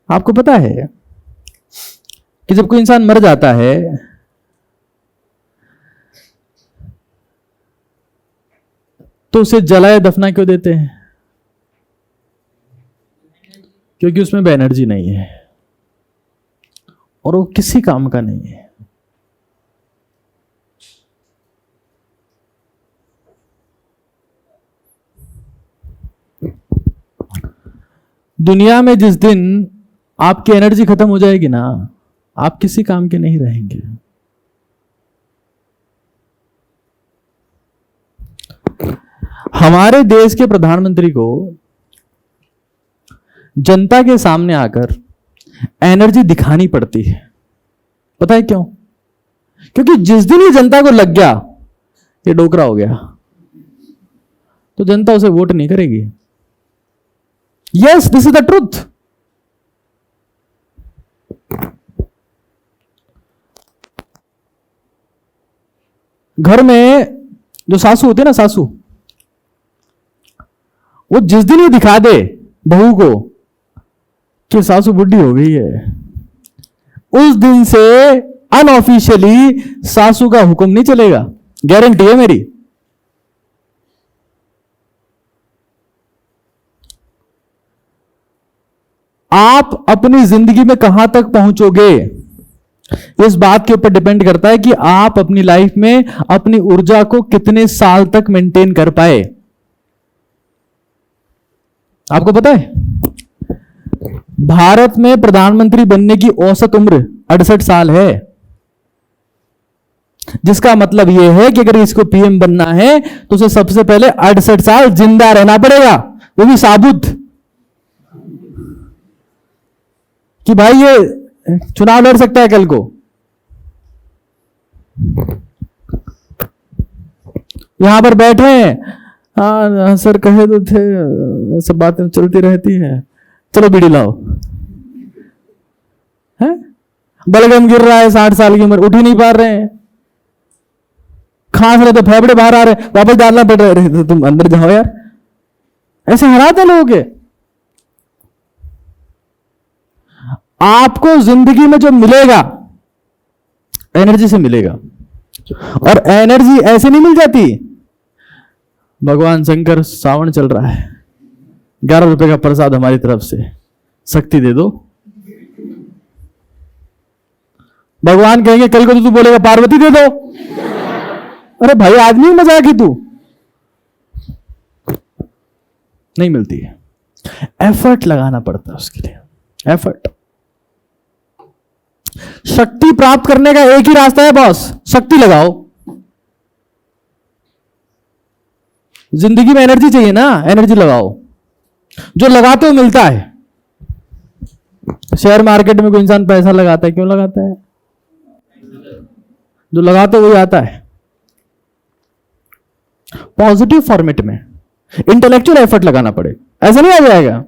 आपको पता है कि जब कोई इंसान मर जाता है तो उसे जलाए दफना क्यों देते हैं? क्योंकि उसमें एनर्जी नहीं है और वो किसी काम का नहीं है। दुनिया में जिस दिन आपकी एनर्जी खत्म हो जाएगी ना, आप किसी काम के नहीं रहेंगे। हमारे देश के प्रधानमंत्री को जनता के सामने आकर एनर्जी दिखानी पड़ती है। पता है क्यों? क्योंकि जिस दिन ये जनता को लग गया ये डोकरा हो गया, तो जनता उसे वोट नहीं करेगी। Yes, this is the truth. घर में जो सासू होते हैं ना, सासू, वो जिस दिन ये दिखा दे बहू को कि सासू बुढ़ी हो गई है, उस दिन से अनऑफिशियली सासू का हुक्म नहीं चलेगा। गारंटी है मेरी। आप अपनी जिंदगी में कहां तक पहुंचोगे इस बात के ऊपर डिपेंड करता है कि आप अपनी लाइफ में अपनी ऊर्जा को कितने साल तक मेंटेन कर पाए। आपको पता है भारत में प्रधानमंत्री बनने की औसत उम्र 68 साल है, जिसका मतलब यह है कि अगर इसको पीएम बनना है तो उसे सबसे पहले 68 साल जिंदा रहना पड़ेगा, वो भी साबुत, कि भाई ये चुनाव लड़ सकता है कल को। यहां पर बैठे हैं, हाँ सर कहे तो थे, सब बातें चलती रहती है, चलो बीड़ी लाओ। है बलगम गिर रहा है, 60 साल की उम्र, उठ ही नहीं पा रहे हैं, खांस रहे तो फेफड़े बाहर आ रहे, वापस डालना पड़ रहा है, तो तुम अंदर जाओ यार। ऐसे हालात है लोगों के। आपको जिंदगी में जो मिलेगा एनर्जी से मिलेगा, और एनर्जी ऐसे नहीं मिल जाती। भगवान शंकर, सावन चल रहा है, 11 रुपए का प्रसाद हमारी तरफ से, शक्ति दे दो। भगवान कहेंगे कल को तो तू बोलेगा पार्वती दे दो। अरे भाई आदमी मजाक ही तू। नहीं मिलती है, एफर्ट लगाना पड़ता है उसके लिए, एफर्ट। शक्ति प्राप्त करने का एक ही रास्ता है बॉस, शक्ति लगाओ। जिंदगी में एनर्जी चाहिए ना, एनर्जी लगाओ। जो लगाते हो मिलता है। शेयर मार्केट में कोई इंसान पैसा लगाता है, क्यों लगाता है? जो लगाते हो वही आता है। पॉजिटिव फॉर्मेट में इंटेलेक्चुअल एफर्ट लगाना पड़ेगा, ऐसा नहीं आ जाएगा।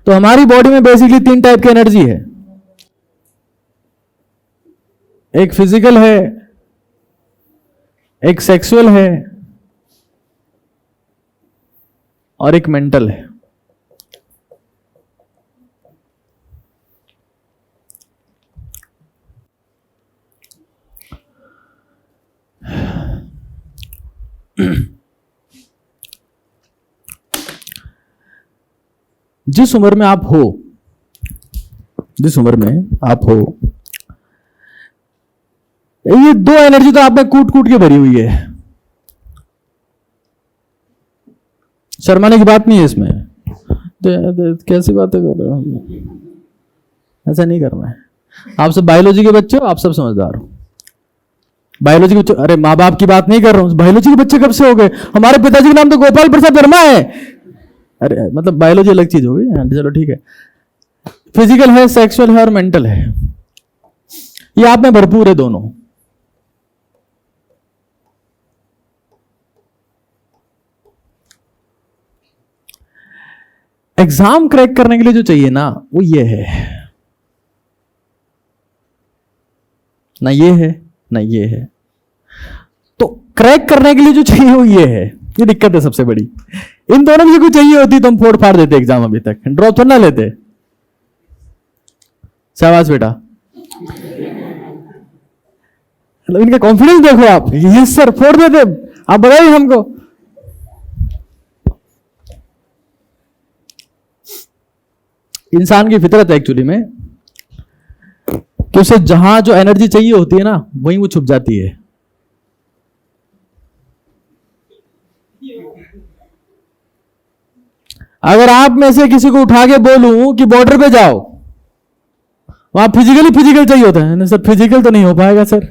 तो हमारी बॉडी में बेसिकली 3 टाइप की एनर्जी है। एक फिजिकल है, एक सेक्सुअल है, और एक मेंटल है। जिस उम्र में आप हो, जिस उम्र में आप हो, ये 2 एनर्जी तो आप में कूट कूट के भरी हुई है। शर्माने की बात नहीं है इसमें। कैसी बातें कर रहे हो? ऐसा नहीं करना है। आप सब बायोलॉजी के बच्चे हो, आप सब समझदार हो। बायोलॉजी के बच्चे, अरे माँ बाप की बात नहीं कर रहा हूं, बायोलॉजी के बच्चे कब से हो गए? हमारे पिताजी का नाम तो गोपाल प्रसाद वर्मा है। अरे मतलब बायोलॉजी अलग चीज हो गई। चलो ठीक है। फिजिकल है, सेक्सुअल है और मेंटल है। ये आप में भरपूर है दोनों। एग्जाम क्रैक करने के लिए जो चाहिए ना, वो ये है ना, ये है ना, ये है। तो क्रैक करने के लिए जो चाहिए वो ये है। ये दिक्कत है सबसे बड़ी। इन दोनों में कोई चाहिए होती तो हम फोड़ फाड़ देते एग्जाम, अभी तक ड्रॉप थोड़ा ना लेते। शाबाश बेटा। इनका कॉन्फिडेंस देखो आप। यस सर, फोड़ देते। आप बताइए हमको। इंसान की फितरत है एक्चुअली में कि उसे जहां जो एनर्जी चाहिए होती है ना, वहीं वो छुप जाती है। अगर आप में से किसी को उठा के बोलूं कि बॉर्डर पे जाओ, वहां फिजिकल चाहिए होता है ना सर। फिजिकल तो नहीं हो पाएगा सर,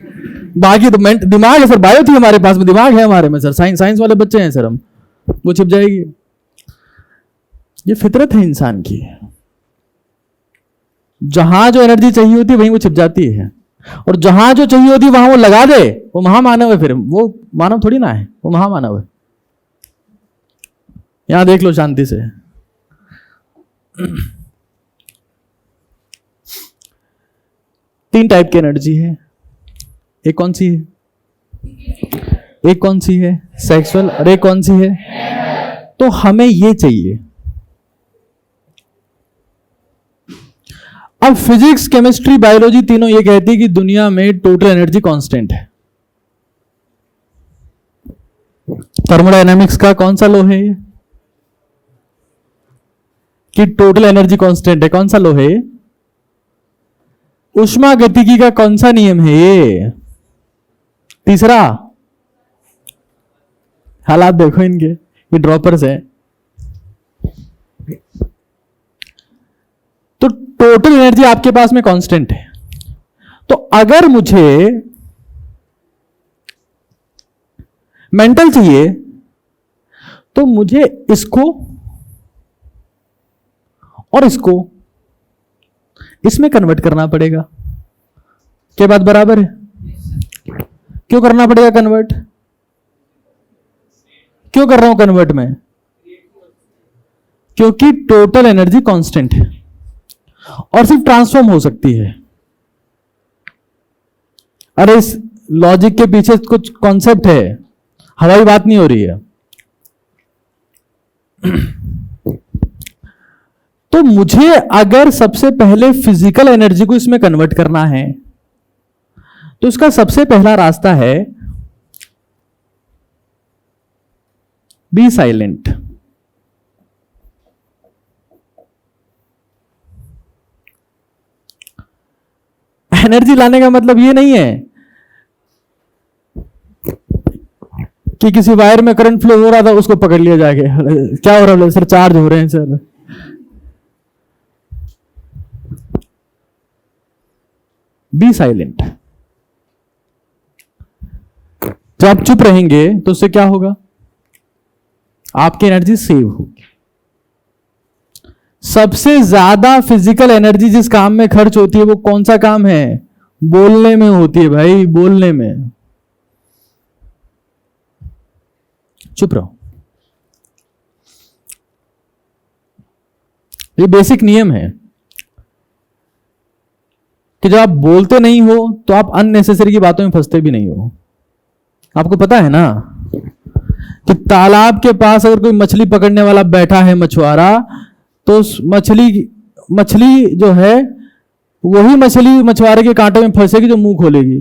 बाकी तो दिमाग है सर, बायो थी हमारे पास में, दिमाग है हमारे में सर, साइंस वाले बच्चे हैं सर हम, वो छिप जाएगी। ये फितरत है इंसान की, जहां जो एनर्जी चाहिए होती है वहीं वो छिप जाती है, और जहां जो चाहिए होती है वहां वो लगा दे, वो महामानव है। फिर वो मानव थोड़ी ना है, वो महामानव है। यहां देख लो शांति से। तीन टाइप की एनर्जी है। एक कौन सी है? एक कौन सी है? सेक्सुअल। और एक कौन सी है? तो हमें ये चाहिए। अब फिजिक्स, केमिस्ट्री, बायोलॉजी तीनों ये कहती है कि दुनिया में टोटल एनर्जी कांस्टेंट है। थर्मोडायनामिक्स का कौन सा लॉ है कि टोटल एनर्जी कांस्टेंट है? कौन सा लॉ है? ऊष्मा गतिकी का कौन सा नियम है ये? तीसरा। हालात देखो इनके, ये ड्रॉपर्स है। तो टोटल एनर्जी आपके पास में कांस्टेंट है। तो अगर मुझे मेंटल चाहिए तो मुझे इसको और इसको इसमें कन्वर्ट करना पड़ेगा। क्या बात बराबर है? क्यों करना पड़ेगा कन्वर्ट? क्यों कर रहा हूं कन्वर्ट में? क्योंकि टोटल एनर्जी कांस्टेंट है और सिर्फ ट्रांसफॉर्म हो सकती है। अरे इस लॉजिक के पीछे कुछ कॉन्सेप्ट है, हवाई बात नहीं हो रही है। तो मुझे अगर सबसे पहले फिजिकल एनर्जी को इसमें कन्वर्ट करना है तो इसका सबसे पहला रास्ता है बी साइलेंट। एनर्जी लाने का मतलब ये नहीं है कि किसी वायर में करंट फ्लो हो रहा था उसको पकड़ लिया जाके, क्या हो रहा है सर, चार्ज हो रहे हैं सर। B silent. जब आप चुप रहेंगे तो उससे क्या होगा? आपकी एनर्जी सेव होगी। सबसे ज्यादा फिजिकल एनर्जी जिस काम में खर्च होती है वो कौन सा काम है? बोलने में होती है भाई, बोलने में। चुप रहो। ये बेसिक नियम है कि जब आप बोलते नहीं हो तो आप अननेसेसरी की बातों में फंसते भी नहीं हो। आपको पता है ना कि तालाब के पास अगर कोई मछली पकड़ने वाला बैठा है, मछुआरा, तो उस मछली जो है वही मछली मछुआरे के कांटे में फंसेगी जो मुंह खोलेगी।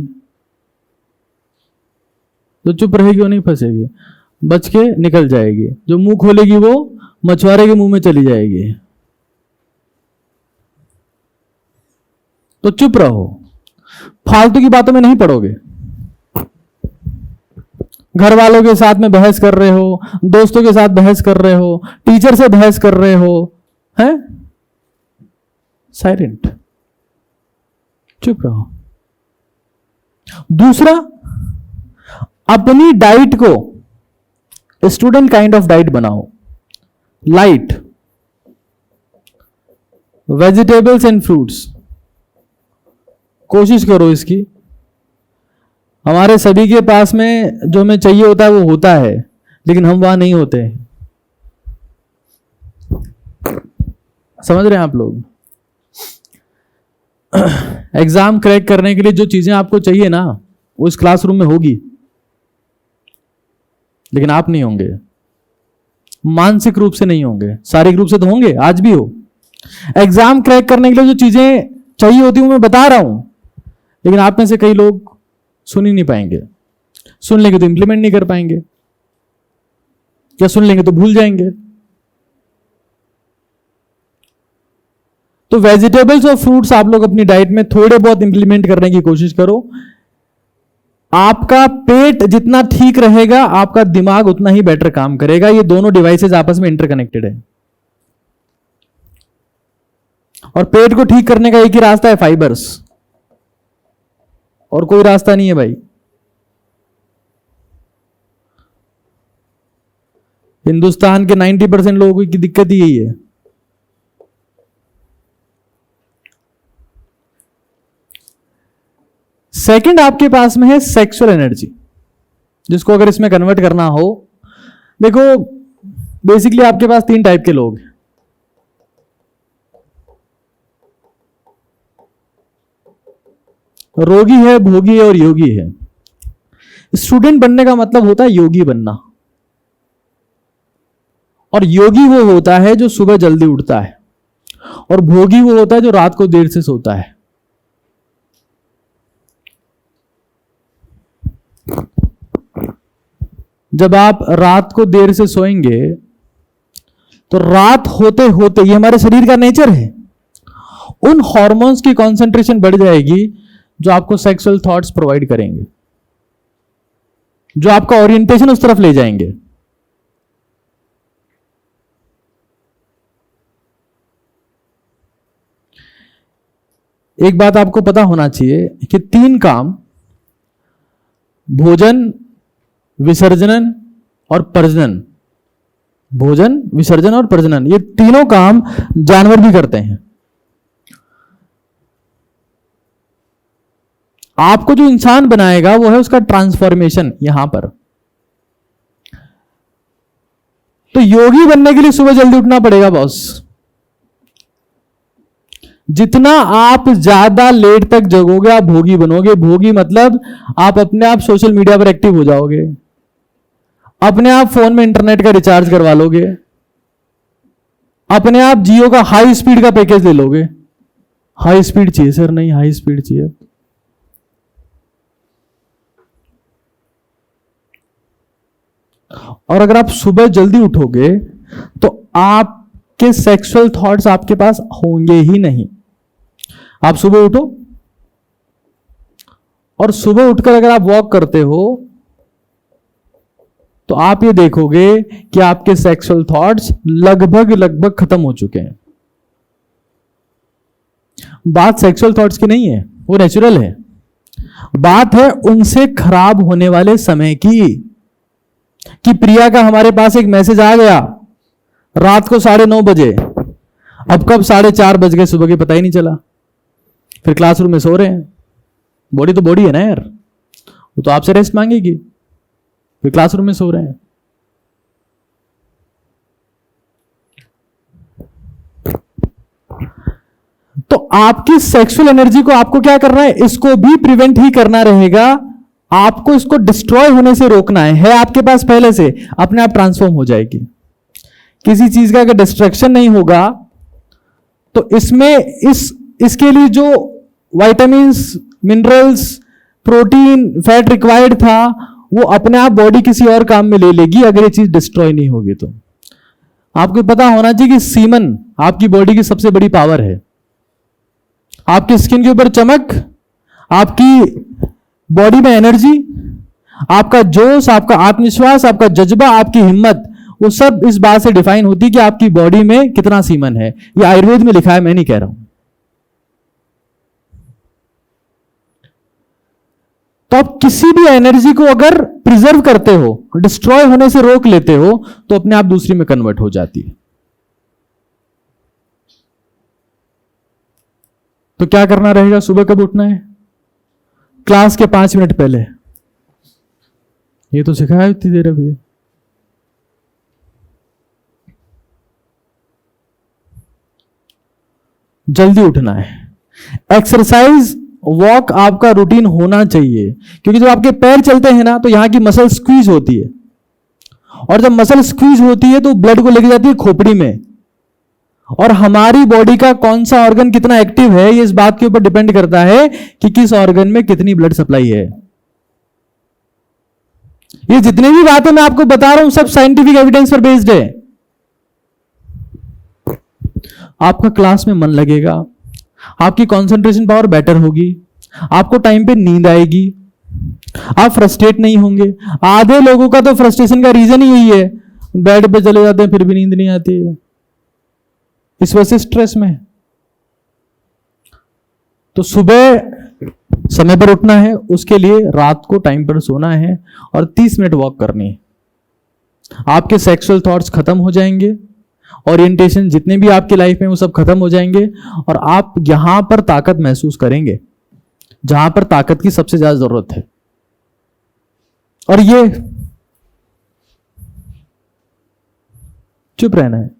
जो चुप रहेगी वो नहीं फंसेगी, बच के निकल जाएगी। जो मुंह खोलेगी वो मछुआरे के मुंह में चली जाएगी। तो चुप रहो, फालतू की बातों में नहीं पड़ोगे। घर वालों के साथ में बहस कर रहे हो, दोस्तों के साथ बहस कर रहे हो, टीचर से बहस कर रहे हो, हैं? साइलेंट, चुप रहो। दूसरा, अपनी डाइट को स्टूडेंट काइंड ऑफ डाइट बनाओ। लाइट, वेजिटेबल्स एंड फ्रूट्स, कोशिश करो इसकी। हमारे सभी के पास में जो हमें चाहिए होता है वो होता है, लेकिन हम वहां नहीं होते। समझ रहे हैं आप लोग? एग्जाम क्रैक करने के लिए जो चीजें आपको चाहिए ना वो इस क्लासरूम में होगी, लेकिन आप नहीं होंगे। मानसिक रूप से नहीं होंगे, शारीरिक रूप से तो होंगे, आज भी हो। एग्जाम क्रैक करने के लिए जो चीजें चाहिए होती हूं मैं बता रहा हूं, लेकिन आप में से कई लोग सुन ही नहीं पाएंगे। सुन लेंगे तो इंप्लीमेंट नहीं कर पाएंगे, या सुन लेंगे तो भूल जाएंगे। तो वेजिटेबल्स और फ्रूट्स आप लोग अपनी डाइट में थोड़े बहुत इंप्लीमेंट करने की कोशिश करो। आपका पेट जितना ठीक रहेगा आपका दिमाग उतना ही बेटर काम करेगा। ये दोनों डिवाइसेस आपस में इंटरकनेक्टेड है। और पेट को ठीक करने का एक ही रास्ता है, फाइबर्स। और कोई रास्ता नहीं है भाई। हिंदुस्तान के 90% लोगों की दिक्कत ही यही है। सेकंड आपके पास में है सेक्सुअल एनर्जी, जिसको अगर इसमें कन्वर्ट करना हो, देखो बेसिकली आपके पास 3 टाइप के लोग हैं। रोगी है, भोगी है और योगी है। स्टूडेंट बनने का मतलब होता है योगी बनना, और योगी वो होता है जो सुबह जल्दी उठता है, और भोगी वो होता है जो रात को देर से सोता है। जब आप रात को देर से सोएंगे तो रात होते होते, ये हमारे शरीर का नेचर है, उन हॉर्मोन्स की कॉन्सेंट्रेशन बढ़ जाएगी जो आपको सेक्सुअल थॉट्स प्रोवाइड करेंगे, जो आपका ओरिएंटेशन उस तरफ ले जाएंगे। एक बात आपको पता होना चाहिए कि 3 काम, भोजन, विसर्जन और प्रजनन, भोजन, विसर्जन और प्रजनन, ये तीनों काम जानवर भी करते हैं। आपको जो इंसान बनाएगा वो है उसका ट्रांसफॉर्मेशन यहां पर। तो योगी बनने के लिए सुबह जल्दी उठना पड़ेगा बॉस। जितना आप ज्यादा लेट तक जगोगे आप भोगी बनोगे। भोगी मतलब आप अपने आप सोशल मीडिया पर एक्टिव हो जाओगे, अपने आप फोन में इंटरनेट का रिचार्ज करवा लोगे, अपने आप जियो का हाई स्पीड का पैकेज ले लोगे। हाई स्पीड चाहिए सर, नहीं हाई स्पीड चाहिए। और अगर आप सुबह जल्दी उठोगे तो आपके सेक्सुअल थॉट्स आपके पास होंगे ही नहीं। आप सुबह उठो और सुबह उठकर अगर आप वॉक करते हो तो आप ये देखोगे कि आपके सेक्सुअल थॉट्स लगभग खत्म हो चुके हैं। बात सेक्सुअल थॉट्स की नहीं है, वो नेचुरल है। बात है उनसे खराब होने वाले समय की, कि प्रिया का हमारे पास एक मैसेज आ गया रात को 9:30 बजे, अब कब 4:30 बज गए सुबह के पता ही नहीं चला। फिर क्लासरूम में सो रहे हैं। बॉडी तो बॉडी है ना यार, वो तो आपसे रेस्ट मांगेगी, फिर क्लासरूम में सो रहे हैं। तो आपकी सेक्सुअल एनर्जी को आपको क्या करना है, इसको भी प्रिवेंट ही करना रहेगा। आपको इसको डिस्ट्रॉय होने से रोकना है आपके पास पहले से, अपने आप ट्रांसफॉर्म हो जाएगी। किसी चीज का अगर डिस्ट्रैक्शन नहीं होगा तो इसमें इसके लिए जो vitamins, minerals, protein, fat required था वो अपने आप बॉडी किसी और काम में ले लेगी, अगर ये चीज डिस्ट्रॉय नहीं होगी तो। आपको पता होना चाहिए कि सीमन आपकी बॉडी की सबसे बड़ी पावर है। आपकी स्किन के ऊपर चमक, आपकी बॉडी में एनर्जी, आपका जोश, आपका आत्मविश्वास, आपका जज्बा, आपकी हिम्मत, वो सब इस बात से डिफाइन होती है कि आपकी बॉडी में कितना सीमन है। ये आयुर्वेद में लिखा है, मैं नहीं कह रहा हूं। तो आप किसी भी एनर्जी को अगर प्रिजर्व करते हो, डिस्ट्रॉय होने से रोक लेते हो, तो अपने आप दूसरी में कन्वर्ट हो जाती है। तो क्या करना रहेगा, सुबह कब उठना है, क्लास के 5 मिनट पहले। ये तो सिखाया इतनी देर अभी। जल्दी उठना है। एक्सरसाइज, वॉक आपका रूटीन होना चाहिए, क्योंकि जब आपके पैर चलते हैं ना तो यहां की मसल स्क्वीज होती है, और जब मसल स्क्वीज होती है तो ब्लड को लेके जाती है खोपड़ी में। और हमारी बॉडी का कौन सा ऑर्गन कितना एक्टिव है ये इस बात के ऊपर डिपेंड करता है कि किस ऑर्गन में कितनी ब्लड सप्लाई है। ये जितनी भी बातें मैं आपको बता रहा हूं सब साइंटिफिक एविडेंस पर बेस्ड है। आपका क्लास में मन लगेगा, आपकी कंसंट्रेशन पावर बेटर होगी, आपको टाइम पे नींद आएगी, आप फ्रस्ट्रेट नहीं होंगे। आधे लोगों का तो फ्रस्ट्रेशन का रीजन ही यही है, बेड पे चले जाते हैं फिर भी नींद नहीं आती है, इस वजह से स्ट्रेस में। तो सुबह समय पर उठना है, उसके लिए रात को टाइम पर सोना है और 30 मिनट वॉक करनी है। आपके सेक्सुअल थॉट्स खत्म हो जाएंगे, ओरिएंटेशन जितने भी आपकी लाइफ में वो सब खत्म हो जाएंगे, और आप यहां पर ताकत महसूस करेंगे जहां पर ताकत की सबसे ज्यादा जरूरत है। और ये चुप रहना है,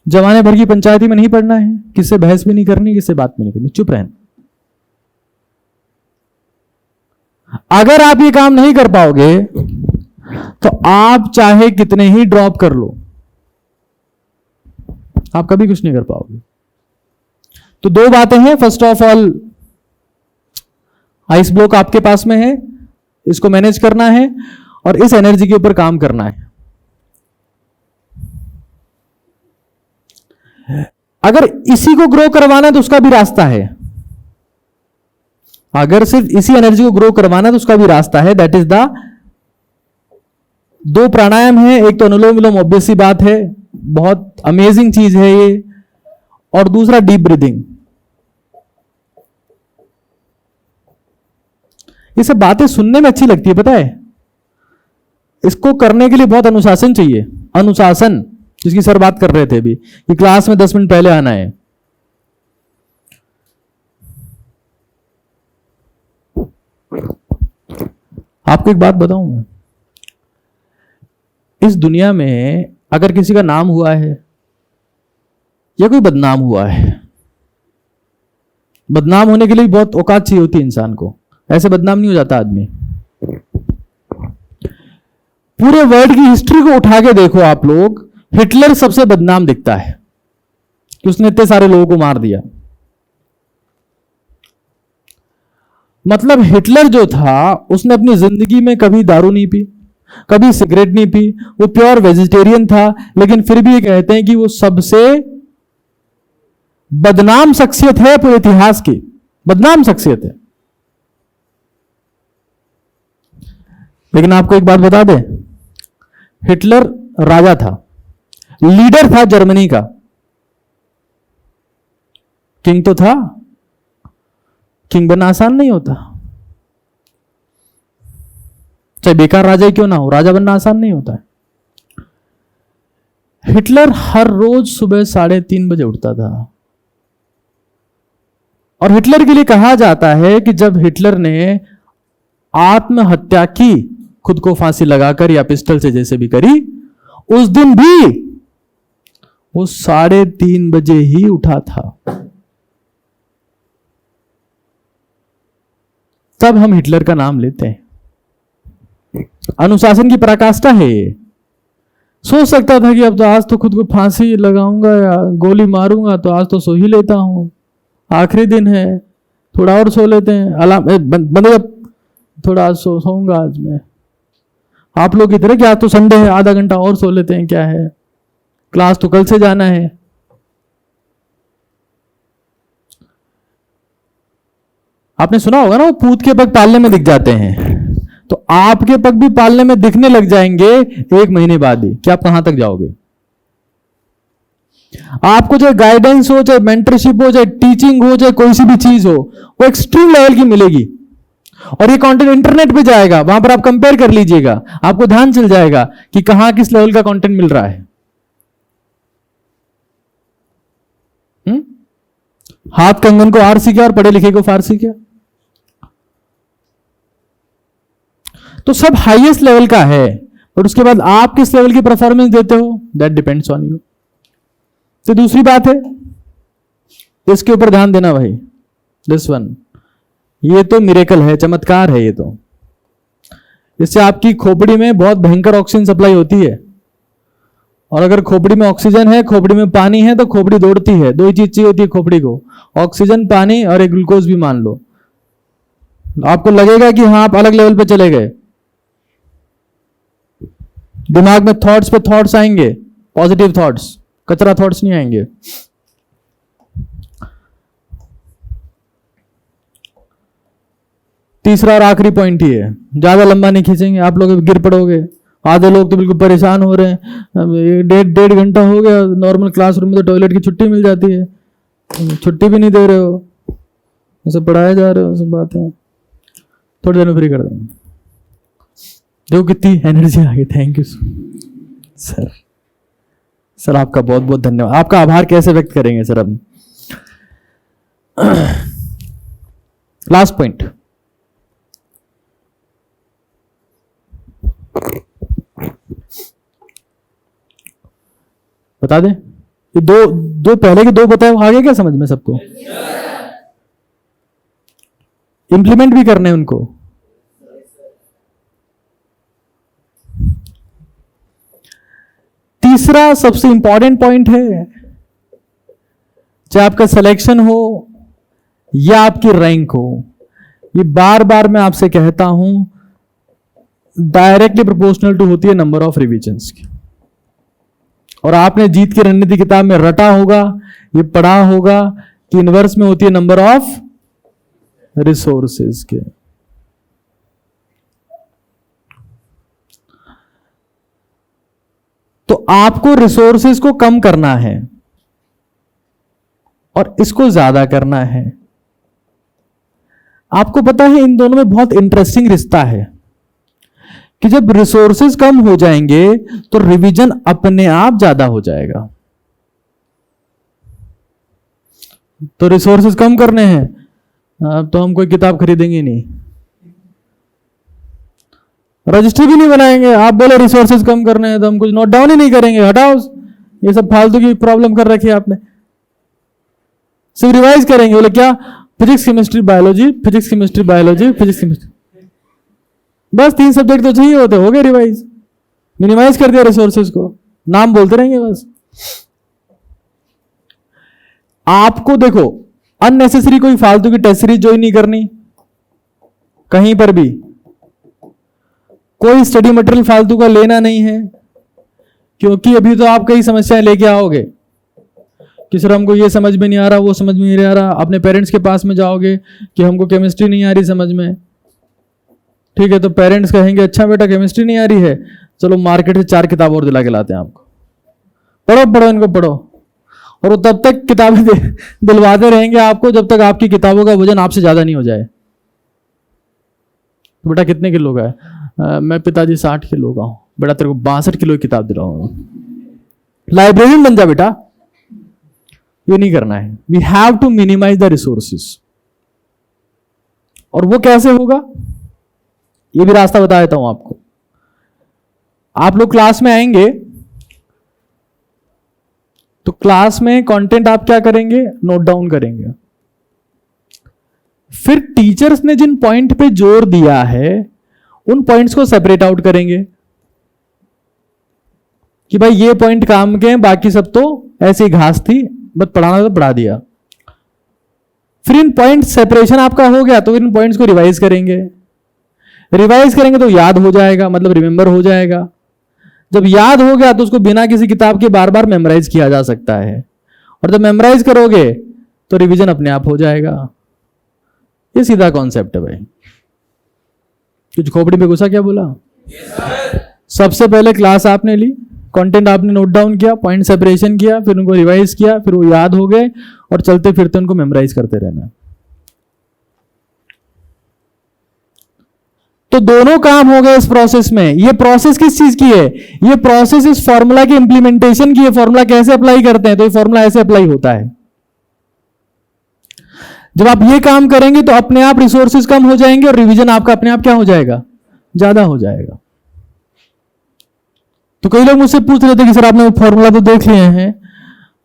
जमाने भर की पंचायती में नहीं पढ़ना है, किससे बहस भी नहीं करनी, किससे बात भी नहीं करनी, चुप रहना। अगर आप ये काम नहीं कर पाओगे तो आप चाहे कितने ही ड्रॉप कर लो, आप कभी कुछ नहीं कर पाओगे। तो दो बातें हैं, first of all ice block आपके पास में है, इसको मैनेज करना है और इस एनर्जी के ऊपर काम करना है। अगर इसी को ग्रो करवाना है तो उसका भी रास्ता है, अगर सिर्फ इसी एनर्जी को ग्रो करवाना है तो उसका भी रास्ता है। दैट इज द दो प्राणायाम है, एक तो अनुलोम विलोम, ऑब्वियस सी बात है, बहुत अमेजिंग चीज है ये, और दूसरा डीप ब्रीदिंग। ये सब बातें सुनने में अच्छी लगती है, पता है, इसको करने के लिए बहुत अनुशासन चाहिए। अनुशासन जिसकी सर बात कर रहे थे अभी कि क्लास में 10 मिनट पहले आना है। आपको एक बात बताऊं मैं, इस दुनिया में अगर किसी का नाम हुआ है या कोई बदनाम हुआ है, बदनाम होने के लिए बहुत औकात चाहिए होती है इंसान को, ऐसे बदनाम नहीं हो जाता आदमी। पूरे वर्ल्ड की हिस्ट्री को उठा के देखो आप लोग, हिटलर सबसे बदनाम दिखता है कि उसने इतने सारे लोगों को मार दिया। मतलब हिटलर जो था उसने अपनी जिंदगी में कभी दारू नहीं पी, कभी सिगरेट नहीं पी, वो प्योर वेजिटेरियन था, लेकिन फिर भी ये कहते हैं कि वो सबसे बदनाम शख्सियत है पूरे इतिहास की, बदनाम शख्सियत है। लेकिन आपको एक बात बता दें, हिटलर राजा था, लीडर था जर्मनी का, किंग तो था, किंग बनना आसान नहीं होता, चाहे बेकार राजा ही क्यों ना हो, राजा बनना आसान नहीं होता है। हिटलर हर रोज सुबह 3:30 बजे उठता था, और हिटलर के लिए कहा जाता है कि जब हिटलर ने आत्महत्या की, खुद को फांसी लगाकर या पिस्टल से जैसे भी करी, उस दिन भी वो 3:30 बजे ही उठा था। तब हम हिटलर का नाम लेते हैं। अनुशासन की पराकाष्ठा है ये। सोच सकता था कि अब तो आज तो खुद को फांसी लगाऊंगा या गोली मारूंगा, तो आज तो सो ही लेता हूं, आखिरी दिन है, थोड़ा और सो लेते हैं, अलार्म बंदे थोड़ा सोऊंगा आज मैं। आप लोग की तरह कि आज तो संडे है, आधा घंटा और सो लेते हैं, क्या है, क्लास तो कल से जाना है। आपने सुना होगा ना, वो पूत के पग पालने में दिख जाते हैं, तो आपके पग भी पालने में दिखने लग जाएंगे 1 महीने बाद ही, कि आप कहां तक जाओगे। आपको चाहे गाइडेंस हो, चाहे मेंटरशिप हो, चाहे टीचिंग हो, चाहे कोई सी भी चीज हो, वो एक्सट्रीम लेवल की मिलेगी। और ये कंटेंट इंटरनेट पे जाएगा, वहां पर आप कंपेयर कर लीजिएगा, आपको ध्यान चल जाएगा कि कहां किस लेवल का कंटेंट मिल रहा है। हाथ कंगन को आर सीखा और पढ़े लिखे को फारसी क्या। तो सब हाईएस्ट लेवल का है, और उसके बाद आप किस लेवल की परफॉर्मेंस देते हो, दैट डिपेंड्स ऑन यू। तो दूसरी बात है, इसके ऊपर ध्यान देना भाई, दिस वन, ये तो मिरेकल है, चमत्कार है ये तो। इससे आपकी खोपड़ी में बहुत भयंकर ऑक्सीजन सप्लाई होती है, और अगर खोपड़ी में ऑक्सीजन है, खोपड़ी में पानी है, तो खोपड़ी दौड़ती है। 2 ही चीज चाहिए होती है खोपड़ी को, ऑक्सीजन, पानी, और एक ग्लूकोज भी मान लो। आपको लगेगा कि हाँ आप अलग लेवल पे चले गए, दिमाग में थॉट्स पे थॉट्स आएंगे, पॉजिटिव थॉट्स, कचरा थॉट्स नहीं आएंगे। तीसरा और आखिरी पॉइंट ही है, ज्यादा लंबा नहीं खींचेंगे, आप लोग गिर पड़ोगे। आधे लोग तो बिल्कुल परेशान हो रहे हैं, 1.5 घंटा हो गया, नॉर्मल क्लासरूम में तो टॉयलेट की छुट्टी मिल जाती है, छुट्टी भी नहीं दे रहे हो, ऐसे पढ़ाए जा रहे हो, सब बात है, थोड़ी देर में फ्री कर देंगे। देखो कितनी एनर्जी आ गई। Thank you sir. सर आपका बहुत बहुत धन्यवाद। आपका आभार कैसे व्यक्त करेंगे सर अब। लास्ट पॉइंट, बता दें। ये दो पहले के दो बताए, आगे क्या समझ में सबको? इंप्लीमेंट भी करने उनको। तीसरा सबसे इंपॉर्टेंट पॉइंट है, चाहे आपका सिलेक्शन हो या आपकी रैंक हो, ये बार बार मैं आपसे कहता हूं, डायरेक्टली प्रोपोर्शनल टू होती है नंबर ऑफ रिविजन्स की। और आपने जीत की रणनीति किताब में रटा होगा, ये पढ़ा होगा कि इनवर्स में होती है नंबर ऑफ रिसोर्सेज के। तो आपको रिसोर्सेज को कम करना है और इसको ज्यादा करना है। आपको पता है इन दोनों में बहुत इंटरेस्टिंग रिश्ता है कि जब रिसोर्सेज कम हो जाएंगे तो रिवीजन अपने आप ज्यादा हो जाएगा। तो रिसोर्सेज कम करने हैं, अब तो हम कोई किताब खरीदेंगे नहीं, रजिस्ट्री भी नहीं बनाएंगे। आप बोले रिसोर्सेज कम करने हैं तो हम कुछ नोट डाउन ही नहीं करेंगे, हटाओ ये सब फालतू की प्रॉब्लम कर रखी है आपने। सिर्फ रिवाइज करेंगे, बोले क्या, physics chemistry biology, physics chemistry biology, physics chemistry, बस 3 सब्जेक्ट तो चाहिए होते, हो गए रिवाइज। मिनिमाइज कर दिया रिसोर्सेज को, नाम बोलते रहेंगे बस। आपको देखो अननेसेसरी कोई फालतू की टेस्ट सीरीज ज्वाइन नहीं करनी, कहीं पर भी कोई स्टडी मटेरियल फालतू का लेना नहीं है, क्योंकि अभी तो आप कई समस्याएं लेके आओगे कि सर हमको ये समझ में नहीं आ रहा, वो समझ में नहीं आ रहा। अपने पेरेंट्स के पास में जाओगे कि हमको केमिस्ट्री नहीं आ रही समझ में, ठीक है, तो पेरेंट्स कहेंगे अच्छा बेटा केमिस्ट्री नहीं आ रही है, चलो मार्केट से 4 किताब और दिला के लाते हैं आपको, पढ़ो पढ़ो इनको पढ़ो। और वो तब तक किताबें दिलवाते रहेंगे आपको जब तक आपकी किताबों का वजन आपसे ज्यादा नहीं हो जाए। तो बेटा कितने किलो का है? मैं पिताजी 60 किलो का हूं। बेटा तेरे को 62 किलो की किताब दिलाऊंगा, लाइब्रेरियन बन जा बेटा। ये नहीं करना है। We have to minimize the resources. और वो कैसे होगा, ये भी रास्ता बता देता हूं आपको। आप लोग क्लास में आएंगे तो क्लास में कंटेंट आप क्या करेंगे, नोट डाउन करेंगे। फिर टीचर्स ने जिन पॉइंट पे जोर दिया है उन पॉइंट्स को सेपरेट आउट करेंगे कि भाई ये पॉइंट काम के हैं, बाकी सब तो ऐसी घास थी, बस पढ़ाना तो पढ़ा दिया। फिर इन पॉइंट सेपरेशन आपका हो गया तो इन पॉइंट्स को रिवाइज करेंगे। रिवाइज करेंगे तो याद हो जाएगा, मतलब रिमेंबर हो जाएगा। जब याद हो गया तो उसको बिना किसी किताब के बार बार मेमोराइज किया जा सकता है। और जब मेमोराइज करोगे तो रिवीजन अपने आप हो जाएगा। ये सीधा कॉन्सेप्ट है भाई। कुछ खोपड़ी पे घुसा क्या बोला? सबसे पहले क्लास आपने ली, कंटेंट आपने नोट डाउन किया, पॉइंट सेपरेशन किया, फिर उनको रिवाइज किया, फिर वो याद हो गए और चलते फिरते उनको मेमोराइज करते रहना। तो दोनों काम हो गए इस प्रोसेस में। ये प्रोसेस किस चीज की है? ये प्रोसेस इस फॉर्मूला की इंप्लीमेंटेशन की है। फॉर्मूला कैसे अप्लाई करते हैं, तो ये फॉर्मूला ऐसे अप्लाई होता है। जब आप ये काम करेंगे तो अपने आप रिसोर्सेज कम हो जाएंगे और रिवीजन आपका अपने आप क्या हो जाएगा, ज्यादा हो जाएगा। तो कई लोग मुझसे पूछ रहे थे कि सर आपने फॉर्मूला तो देख लिए हैं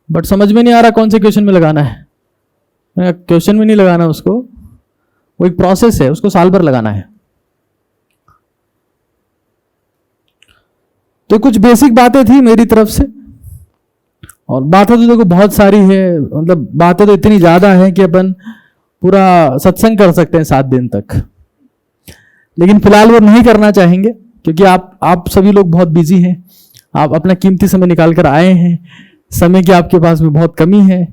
बट समझ में नहीं आ रहा कौन से क्वेश्चन में लगाना है। क्वेश्चन में नहीं लगाना उसको, वो एक प्रोसेस है, उसको साल भर लगाना है। तो कुछ बेसिक बातें थी मेरी तरफ से, और बातें तो देखो बहुत सारी है, मतलब बातें तो इतनी ज्यादा है कि अपन पूरा सत्संग कर सकते हैं 7 दिन तक। लेकिन फिलहाल वो नहीं करना चाहेंगे क्योंकि आप सभी लोग बहुत बिजी हैं। आप अपना कीमती समय निकाल कर आए हैं, समय की आपके पास में बहुत कमी है,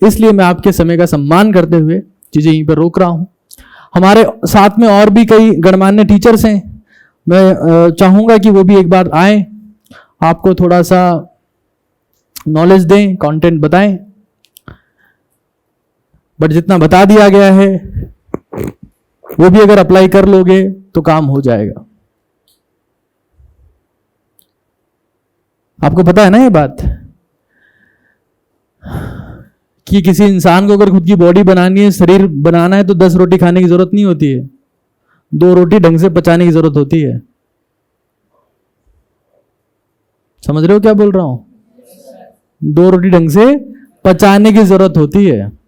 इसलिए मैं आपके समय का सम्मान करते हुए चीजें यहीं पर रोक रहा हूं। हमारे साथ में और भी कई गणमान्य टीचर्स हैं, मैं चाहूंगा कि वो भी एक बार आए, आपको थोड़ा सा नॉलेज दें, कंटेंट बताएं। बट जितना बता दिया गया है वो भी अगर अप्लाई कर लोगे तो काम हो जाएगा। आपको पता है ना ये बात कि किसी इंसान को अगर खुद की बॉडी बनानी है, शरीर बनाना है, तो 10 रोटी खाने की जरूरत नहीं होती है, 2 रोटी ढंग से पचाने की जरूरत होती है। समझ रहे हो क्या बोल रहा हूं? 2 रोटी ढंग से पचाने की जरूरत होती है।